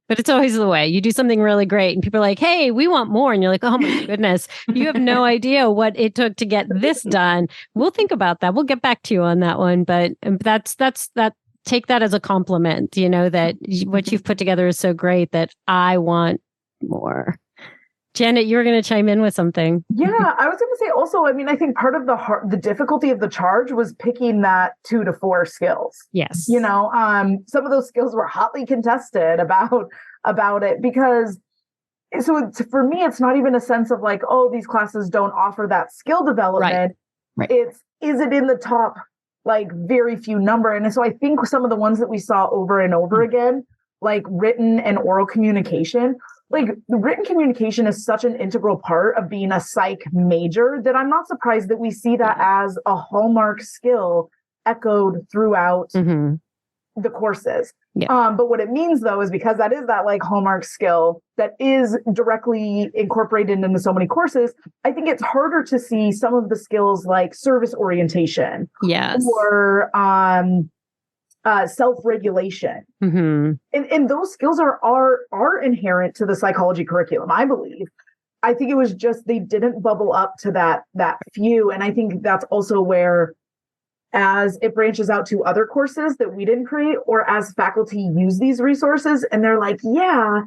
But it's always the way. You do something really great and people are like, hey, we want more. And you're like, oh my goodness, you have no idea what it took to get this done. We'll think about that. We'll get back to you on that one. But that's take that as a compliment, that what you've put together is so great that I want more. Janet, you were going to chime in with something. Yeah, I was going to say also, I mean, I think part of the difficulty of the charge was picking that 2 to 4 skills. Yes. Some of those skills were hotly contested about it because for me, it's not even a sense of like, oh, these classes don't offer that skill development. Right. Is it in the top, like very few number? And so I think some of the ones that we saw over and over again, like written and oral communication, like the written communication is such an integral part of being a psych major that I'm not surprised that we see that as a hallmark skill echoed throughout the courses. Yeah. But what it means though is because that is that like hallmark skill that is directly incorporated into so many courses, I think it's harder to see some of the skills like service orientation, yes, or self-regulation. And those skills are inherent to the psychology curriculum, I believe. I think it was just they didn't bubble up to that few. And I think that's also where, as it branches out to other courses that we didn't create, or as faculty use these resources and they're like, yeah,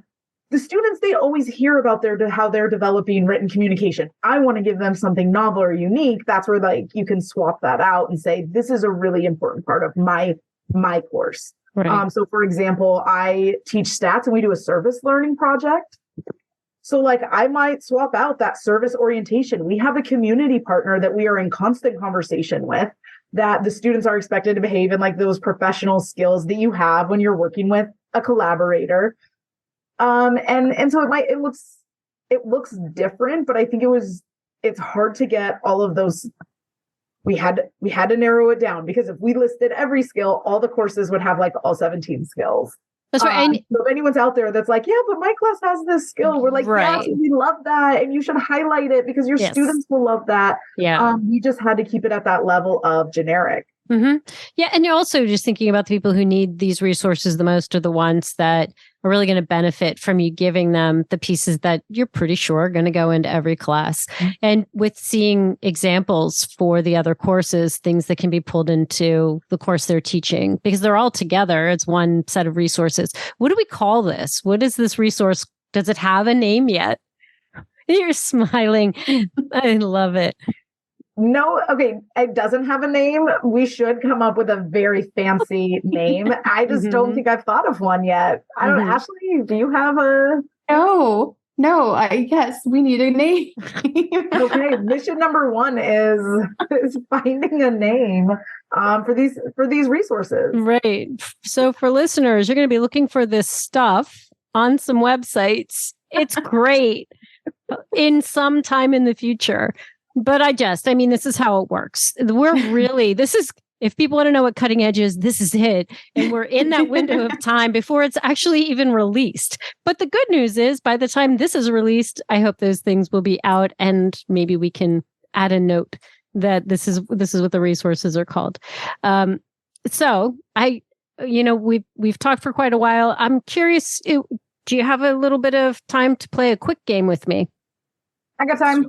the students, they always hear about how they're developing written communication. I want to give them something novel or unique. That's where like you can swap that out and say, this is a really important part of my course. Right. So for example, I teach stats and we do a service learning project. So like I might swap out that service orientation. We have a community partner that we are in constant conversation with, that the students are expected to behave in like those professional skills that you have when you're working with a collaborator. And so it looks different, but I think it's hard to get all of those. We had to narrow it down because if we listed every skill, all the courses would have like all 17 skills. That's right. So if anyone's out there that's like, yeah, but my class has this skill, we're like, yes, we love that. And you should highlight it because your students will love that. Yeah. We just had to keep it at that level of generic. Yeah. And you're also just thinking about the people who need these resources the most are the ones that are really going to benefit from you giving them the pieces that you're pretty sure are going to go into every class. And with seeing examples for the other courses, things that can be pulled into the course they're teaching, because they're all together. It's one set of resources. What do we call this? What is this resource? Does it have a name yet? You're smiling. I love it. No, okay, it doesn't have a name. We should come up with a very fancy name. I just don't think I've thought of one yet. I don't know, Ashley, do you have a... No, I guess we need a name. Okay, mission number 1 is finding a name for these resources. Right. So for listeners, you're going to be looking for this stuff on some websites. It's great in some time in the future. But I mean, this is how it works. If people want to know what cutting edge is, this is it. And we're in that window of time before it's actually even released. But the good news is by the time this is released, I hope those things will be out and maybe we can add a note that this is what the resources are called. So we've talked for quite a while. I'm curious, do you have a little bit of time to play a quick game with me? I got time.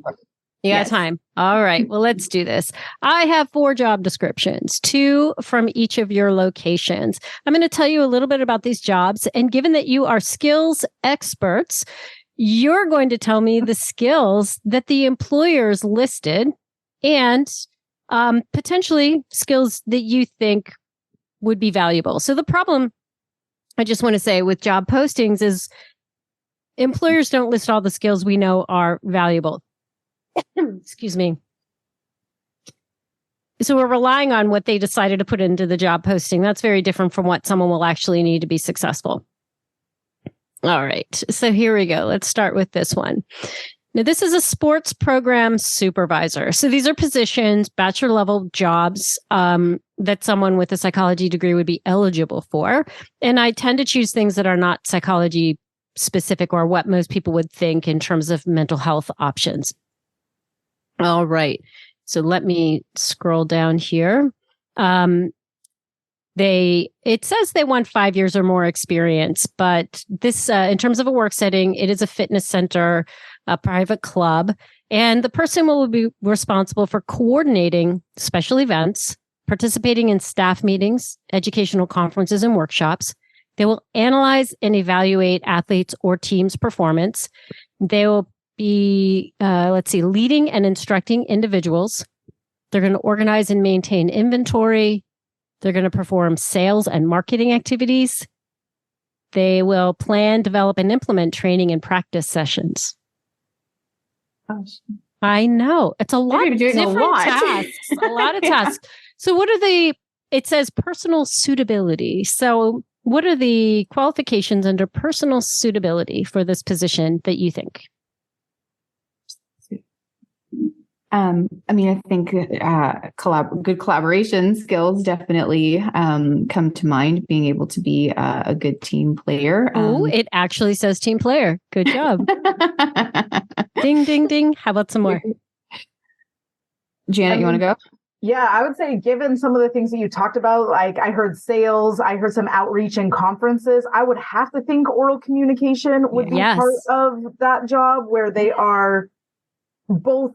You got time. All right. Well, let's do this. I have 4 job descriptions, 2 from each of your locations. I'm going to tell you a little bit about these jobs. And given that you are skills experts, you're going to tell me the skills that the employers listed and potentially skills that you think would be valuable. So the problem, I just want to say with job postings is employers don't list all the skills we know are valuable. Excuse me. So we're relying on what they decided to put into the job posting. That's very different from what someone will actually need to be successful. All right. So here we go. Let's start with this one. Now, this is a sports program supervisor. So these are positions, bachelor level jobs that someone with a psychology degree would be eligible for. And I tend to choose things that are not psychology specific or what most people would think in terms of mental health options. All right. So let me scroll down here. It says they want 5 years or more experience, but this, in terms of a work setting, it is a fitness center, a private club, and the person will be responsible for coordinating special events, participating in staff meetings, educational conferences, and workshops. They will analyze and evaluate athletes or teams' performance. They will be, leading and instructing individuals. They're going to organize and maintain inventory. They're going to perform sales and marketing activities. They will plan, develop, and implement training and practice sessions. Gosh. I know. It's a lot of different tasks. A lot of tasks. So what are it says personal suitability. So what are the qualifications under personal suitability for this position that you think? I think good collaboration skills definitely come to mind. Being able to be a good team player. Oh, it actually says team player. Good job. Ding, ding, ding. How about some more? Janet, you want to go? Yeah, I would say given some of the things that you talked about, like I heard sales, I heard some outreach and conferences, I would have to think oral communication would be part of that job where they are both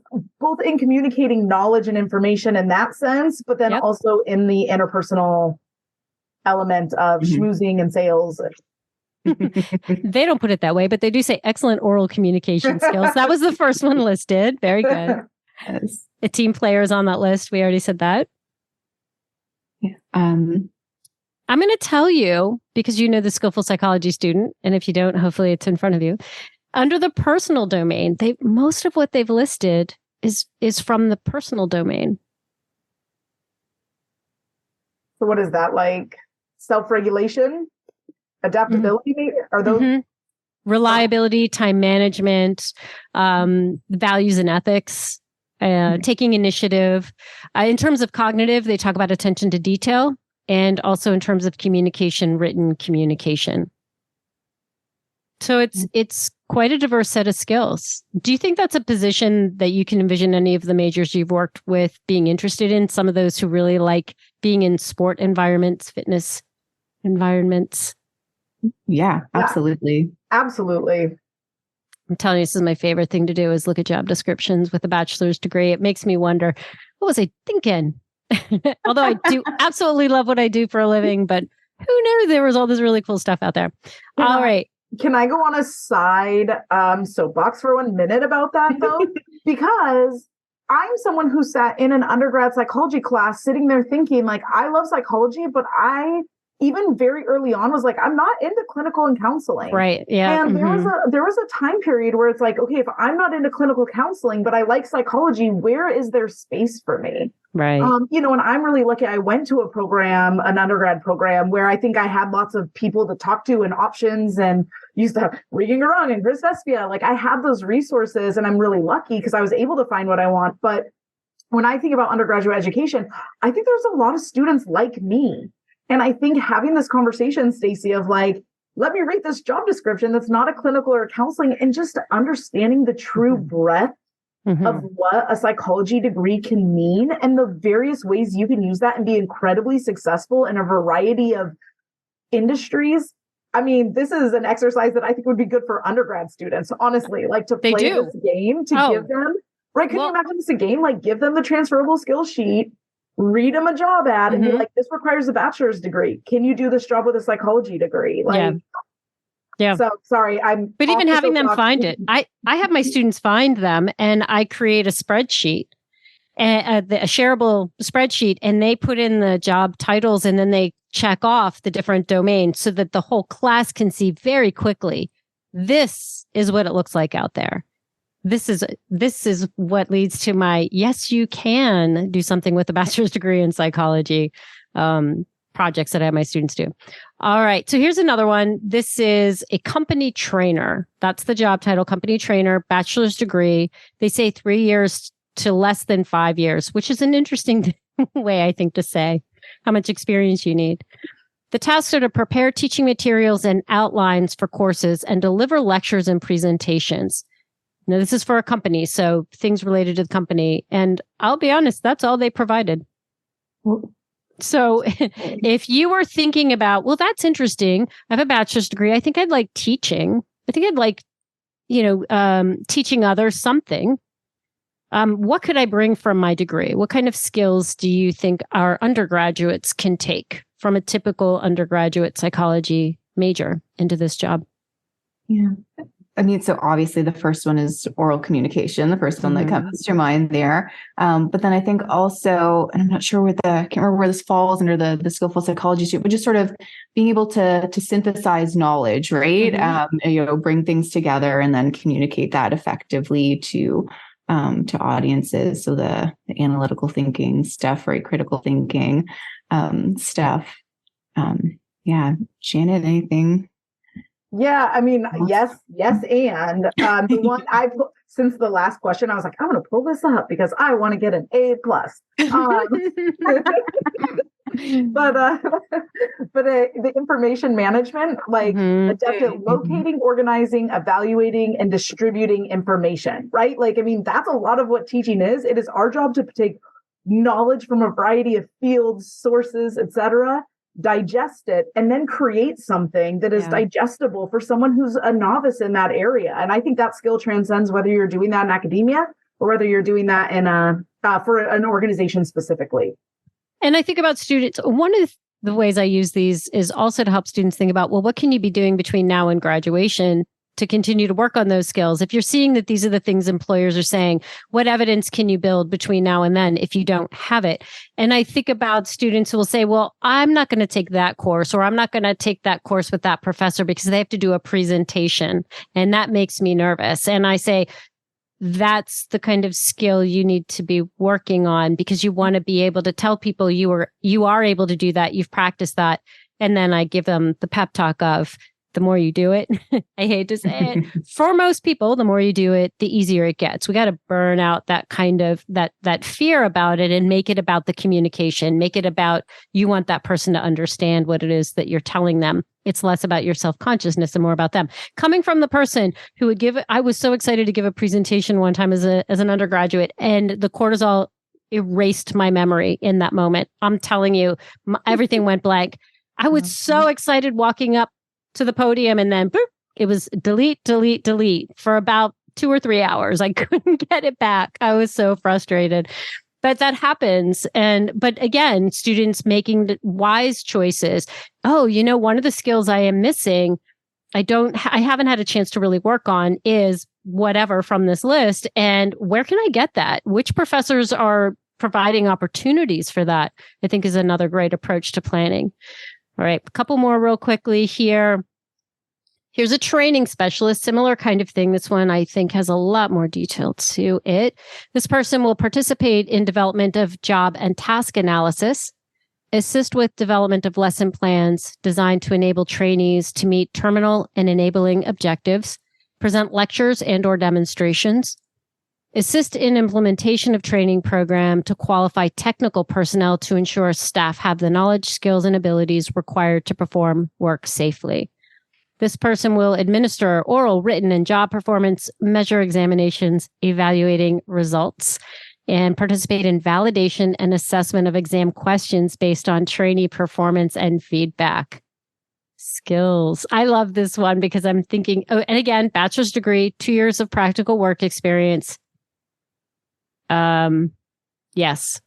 in communicating knowledge and information in that sense, but then also in the interpersonal element of schmoozing and sales. They don't put it that way, but they do say excellent oral communication skills. That was the first one listed. Very good. Yes. A team player is on that list. We already said that. Yeah. I'm going to tell you, because you know the Skillful Psychology Student, and if you don't, hopefully it's in front of you. Under the personal domain, most of what they've listed is from the personal domain. So what is that, like self-regulation, adaptability? Are those reliability, time management, values and ethics, taking initiative? In terms of cognitive, they talk about attention to detail, and also in terms of communication, written communication. So it's quite a diverse set of skills. Do you think that's a position that you can envision any of the majors you've worked with being interested in? Some of those who really like being in sport environments, fitness environments? Yeah, absolutely. Absolutely. I'm telling you, this is my favorite thing to do is look at job descriptions with a bachelor's degree. It makes me wonder, what was I thinking? Although I do absolutely love what I do for a living, but who knew there was all this really cool stuff out there? All right. Can I go on a side soapbox for 1 minute about that, though? Because I'm someone who sat in an undergrad psychology class sitting there thinking, like, I love psychology, but I, even very early on, was like, I'm not into clinical and counseling. Right. Yeah. And there was a time period where it's like, okay, if I'm not into clinical counseling, but I like psychology, where is there space for me? Right. And I'm really lucky. I went to a program, an undergrad program, where I think I had lots of people to talk to and options, and used to have Regan Garung and Chris Vespia. Like, I had those resources, and I'm really lucky because I was able to find what I want. But when I think about undergraduate education, I think there's a lot of students like me. And I think having this conversation, Stacey, of like, let me read this job description that's not a clinical or counseling, and just understanding the true breadth of what a psychology degree can mean and the various ways you can use that and be incredibly successful in a variety of industries. I mean, this is an exercise that I think would be good for undergrad students, honestly, like to play this game, to give them, right? Can you imagine this a game? Like, give them the transferable skills sheet, read them a job ad, and be like, this requires a bachelor's degree. Can you do this job with a psychology degree? Like, yeah. So sorry, But even having them find it, I have my students find them, and I create a spreadsheet, a shareable spreadsheet, and they put in the job titles, and then they check off the different domains so that the whole class can see very quickly, this is what it looks like out there. This is what leads to my, yes, you can do something with a bachelor's degree in psychology projects that I have my students do. All right. So here's another one. This is a company trainer. That's the job title, company trainer, bachelor's degree. They say 3 years to less than 5 years, which is an interesting way, I think, to say how much experience you need. The tasks are to prepare teaching materials and outlines for courses and deliver lectures and presentations. Now, this is for a company, so things related to the company. And I'll be honest, that's all they provided. So if you were thinking about, well, that's interesting. I have a bachelor's degree. I think I'd like teaching. I think I'd like, teaching others something. What could I bring from my degree? What kind of skills do you think our undergraduates can take from a typical undergraduate psychology major into this job? Yeah. I mean, so obviously the first one is oral communication, the first one that comes to mind there. But then I think also, and I'm not sure I can't remember where this falls under the Skillful Psychology Student, but just sort of being able to synthesize knowledge, right? Bring things together and then communicate that effectively to audiences. So the analytical thinking stuff, right? Critical thinking stuff. Janet, anything? Yeah, I mean, yes, and the one since the last question, I was like, I'm going to pull this up because I want to get an A+. But the information management, like adept at locating, organizing, evaluating, and distributing information, right? Like, I mean, that's a lot of what teaching is. It is our job to take knowledge from a variety of fields, sources, etc., digest it, and then create something that is digestible for someone who's a novice in that area. And I think that skill transcends whether you're doing that in academia or whether you're doing that in for an organization specifically. And I think about students, one of the ways I use these is also to help students think about, well, what can you be doing between now and graduation to continue to work on those skills? If you're seeing that these are the things employers are saying, what evidence can you build between now and then if you don't have it? And I think about students who will say, well, I'm not going to take that course, or I'm not going to take that course with that professor because they have to do a presentation and that makes me nervous. And I say, that's the kind of skill you need to be working on, because you want to be able to tell people you are able to do that. You've practiced that. And then I give them the pep talk of, the more you do it, I hate to say it, for most people, the more you do it, the easier it gets. We got to burn out that kind of that fear about it and make it about the communication, make it about, you want that person to understand what it is that you're telling them. It's less about your self-consciousness and more about them. Coming from the person who would I was so excited to give a presentation one time as an undergraduate, and the cortisol erased my memory in that moment. I'm telling you, everything went blank. I was so excited walking up to the podium, and then boop, it was delete for about 2 or 3 hours. I couldn't get it back. I was so frustrated. But that happens. But again, students making the wise choices. Oh, one of the skills I am missing, I haven't had a chance to really work on, is whatever from this list. And where can I get that? Which professors are providing opportunities for that? I think is another great approach to planning. All right, a couple more real quickly here. Here's a training specialist, similar kind of thing. This one I think has a lot more detail to it. This person will participate in development of job and task analysis, assist with development of lesson plans designed to enable trainees to meet terminal and enabling objectives, present lectures and/or demonstrations, assist in implementation of training program to qualify technical personnel to ensure staff have the knowledge, skills, and abilities required to perform work safely. This person will administer oral, written, and job performance, measure examinations, evaluating results, and participate in validation and assessment of exam questions based on trainee performance and feedback. Skills. I love this one because I'm thinking, and again, bachelor's degree, 2 years of practical work experience. Yes.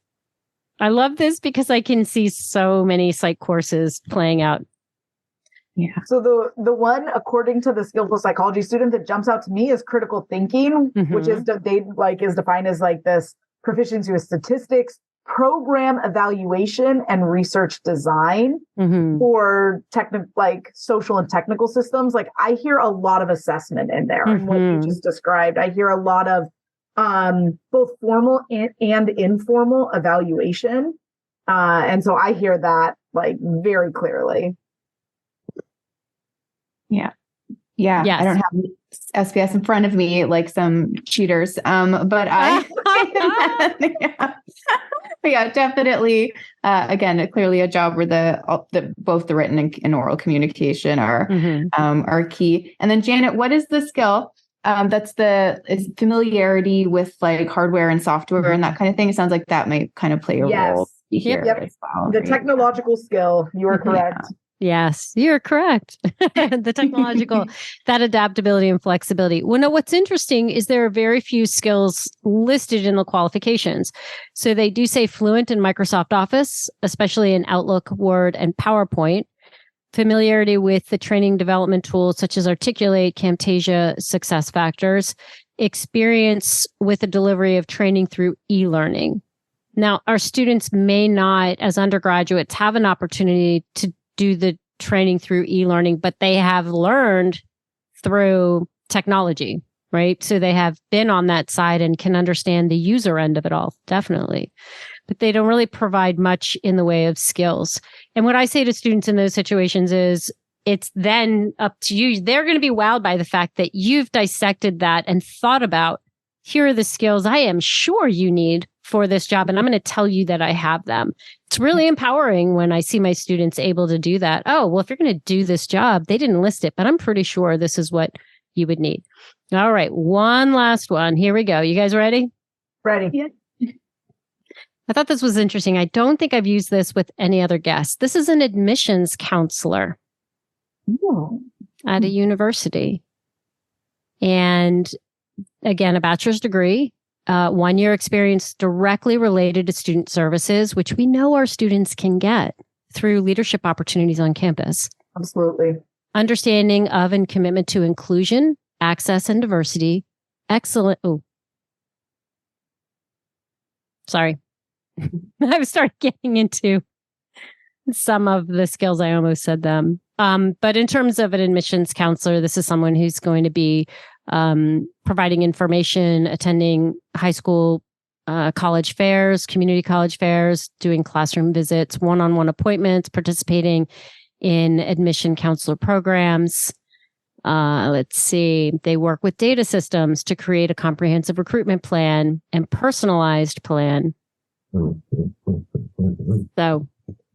I love this because I can see so many psych courses playing out. Yeah. So the one, according to the Skillful Psychology Student, that jumps out to me is critical thinking, which is is defined as like this proficiency with statistics, program evaluation, and research design for social and technical systems. Like, I hear a lot of assessment in there, and what you just described. I hear a lot of both formal and informal evaluation, and so I hear that like very clearly. Yeah. Yeah. Yes. I don't have SPS in front of me like some cheaters. But I, yeah, definitely. Again, clearly a job where both the written and oral communication are key. And then Janet, what is the skill? Is familiarity with like hardware and software and that kind of thing. It sounds like that might kind of play a role here as well. The technological skill, you are correct. Yes, you're correct. The technological, that adaptability and flexibility. Well, no, what's interesting is there are very few skills listed in the qualifications. So they do say fluent in Microsoft Office, especially in Outlook, Word, and PowerPoint. Familiarity with the training development tools such as Articulate, Camtasia, SuccessFactors. Experience with the delivery of training through e-learning. Now, our students may not, as undergraduates, have an opportunity to do the training through e-learning, but they have learned through technology, right? So they have been on that side and can understand the user end of it all, definitely. But they don't really provide much in the way of skills. And what I say to students in those situations is, it's then up to you. They're going to be wowed by the fact that you've dissected that and thought about, here are the skills I am sure you need for this job. And I'm going to tell you that I have them. It's really empowering when I see my students able to do that. Oh, well, if you're going to do this job, they didn't list it, but I'm pretty sure this is what you would need. All right. One last one. Here we go. You guys ready? Ready. Yeah. I thought this was interesting. I don't think I've used this with any other guests. This is an admissions counselor at a university. And again, a bachelor's degree. 1 year experience directly related to student services, which we know our students can get through leadership opportunities on campus. Absolutely. Understanding of and commitment to inclusion, access, and diversity. Excellent. Oh, sorry. I've started getting into some of the skills. I almost said them. But in terms of an admissions counselor, this is someone who's going to be providing information, attending high school, college fairs, community college fairs, doing classroom visits, one-on-one appointments, participating in admission counselor programs. Let's see. They work with data systems to create a comprehensive recruitment plan and personalized plan. So,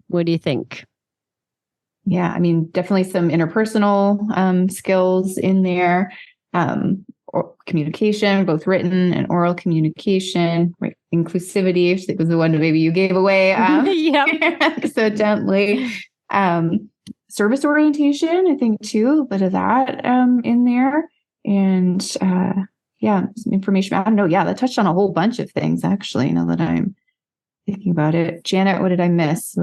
what do you think? Yeah, I mean, definitely some interpersonal skills in there. Or communication, both written and oral communication, right? Inclusivity, I think was the one that maybe you gave away. So gently. Service orientation, I think too, a bit of that in there. And some information. I don't know. Yeah, that touched on a whole bunch of things, actually, now that I'm thinking about it. Janet, what did I miss?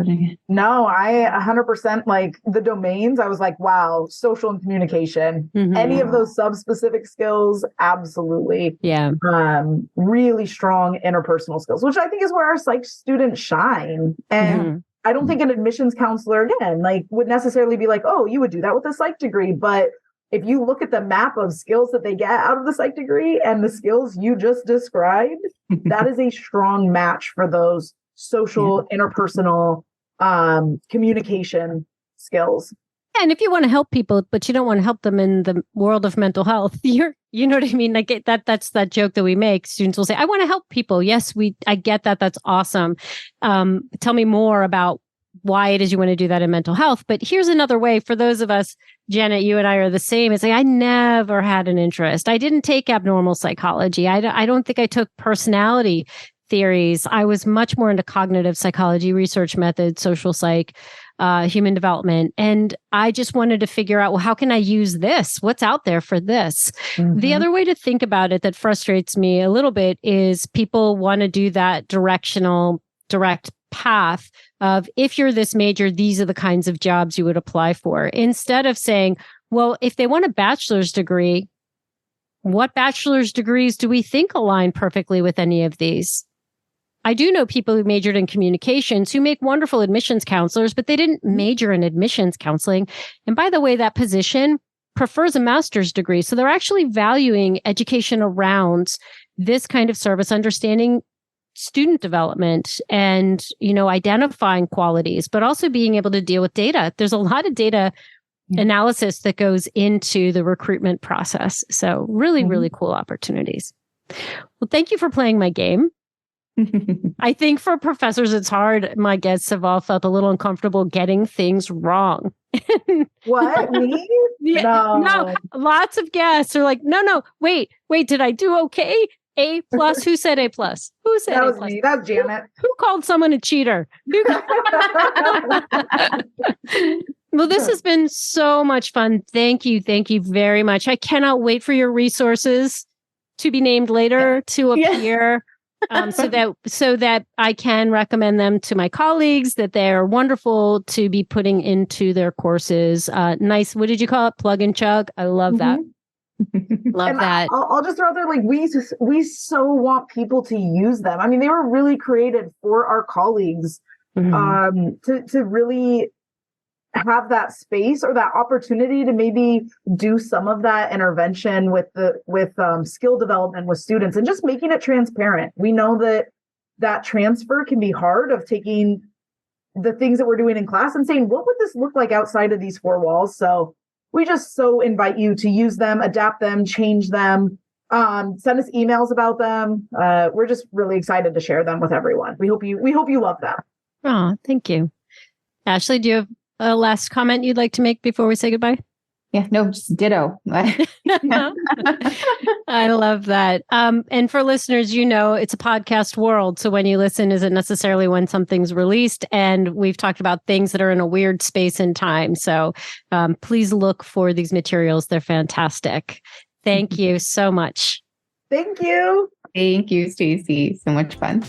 No, I 100% like the domains. I was like, wow, social and communication. Any of those sub-specific skills, absolutely. Yeah. Really strong interpersonal skills, which I think is where our psych students shine. And I don't think an admissions counselor, again, like would necessarily be like, oh, you would do that with a psych degree. But if you look at the map of skills that they get out of the psych degree and the skills you just described, that is a strong match for those social, interpersonal communication skills. And if you want to help people, but you don't want to help them in the world of mental health, you know what I mean? Like that's that joke that we make. Students will say, I want to help people. Yes, I get that. That's awesome. Tell me more about why it is you want to do that in mental health. But here's another way for those of us, Janet, you and I are the same. It's like, I never had an interest. I didn't take abnormal psychology. I don't think I took personality theories. I was much more into cognitive psychology, research methods, social psych, human development. And I just wanted to figure out, well, how can I use this? What's out there for this? The other way to think about it that frustrates me a little bit is people want to do that direct path of, if you're this major, these are the kinds of jobs you would apply for. Instead of saying, well, if they want a bachelor's degree, what bachelor's degrees do we think align perfectly with any of these? I do know people who majored in communications who make wonderful admissions counselors, but they didn't major in admissions counseling. And by the way, that position prefers a master's degree. So they're actually valuing education around this kind of service, understanding student development and, identifying qualities, but also being able to deal with data. There's a lot of data analysis that goes into the recruitment process. So really, really cool opportunities. Well, thank you for playing my game. I think for professors, it's hard. My guests have all felt a little uncomfortable getting things wrong. What? Me? No. Lots of guests are like, no, wait, did I do okay? A+? Who said A+? Who said That was A+? me. That's Janet. Who called someone a cheater? Well, this has been so much fun. Thank you very much. I cannot wait for your resources to be named later to appear. So that I can recommend them to my colleagues, that they're wonderful to be putting into their courses. Nice. What did you call it? Plug-and-Chug. I love that. Love that. I'll just throw out there, like, we so want people to use them. I mean, they were really created for our colleagues to really have that space or that opportunity to maybe do some of that intervention with skill development with students and just making it transparent. We know that transfer can be hard, of taking the things that we're doing in class and saying, what would this look like outside of these four walls? So we just so invite you to use them, adapt them, change them, send us emails about them. We're just really excited to share them with everyone. We hope you love them. Oh, thank you. Ashley, do you have a last comment you'd like to make before we say goodbye? Yeah, no, just ditto. I love that. And for listeners, it's a podcast world. So when you listen isn't necessarily when something's released. And we've talked about things that are in a weird space and time. So please look for these materials. They're fantastic. Thank you so much. Thank you. Thank you, Stacey. So much fun.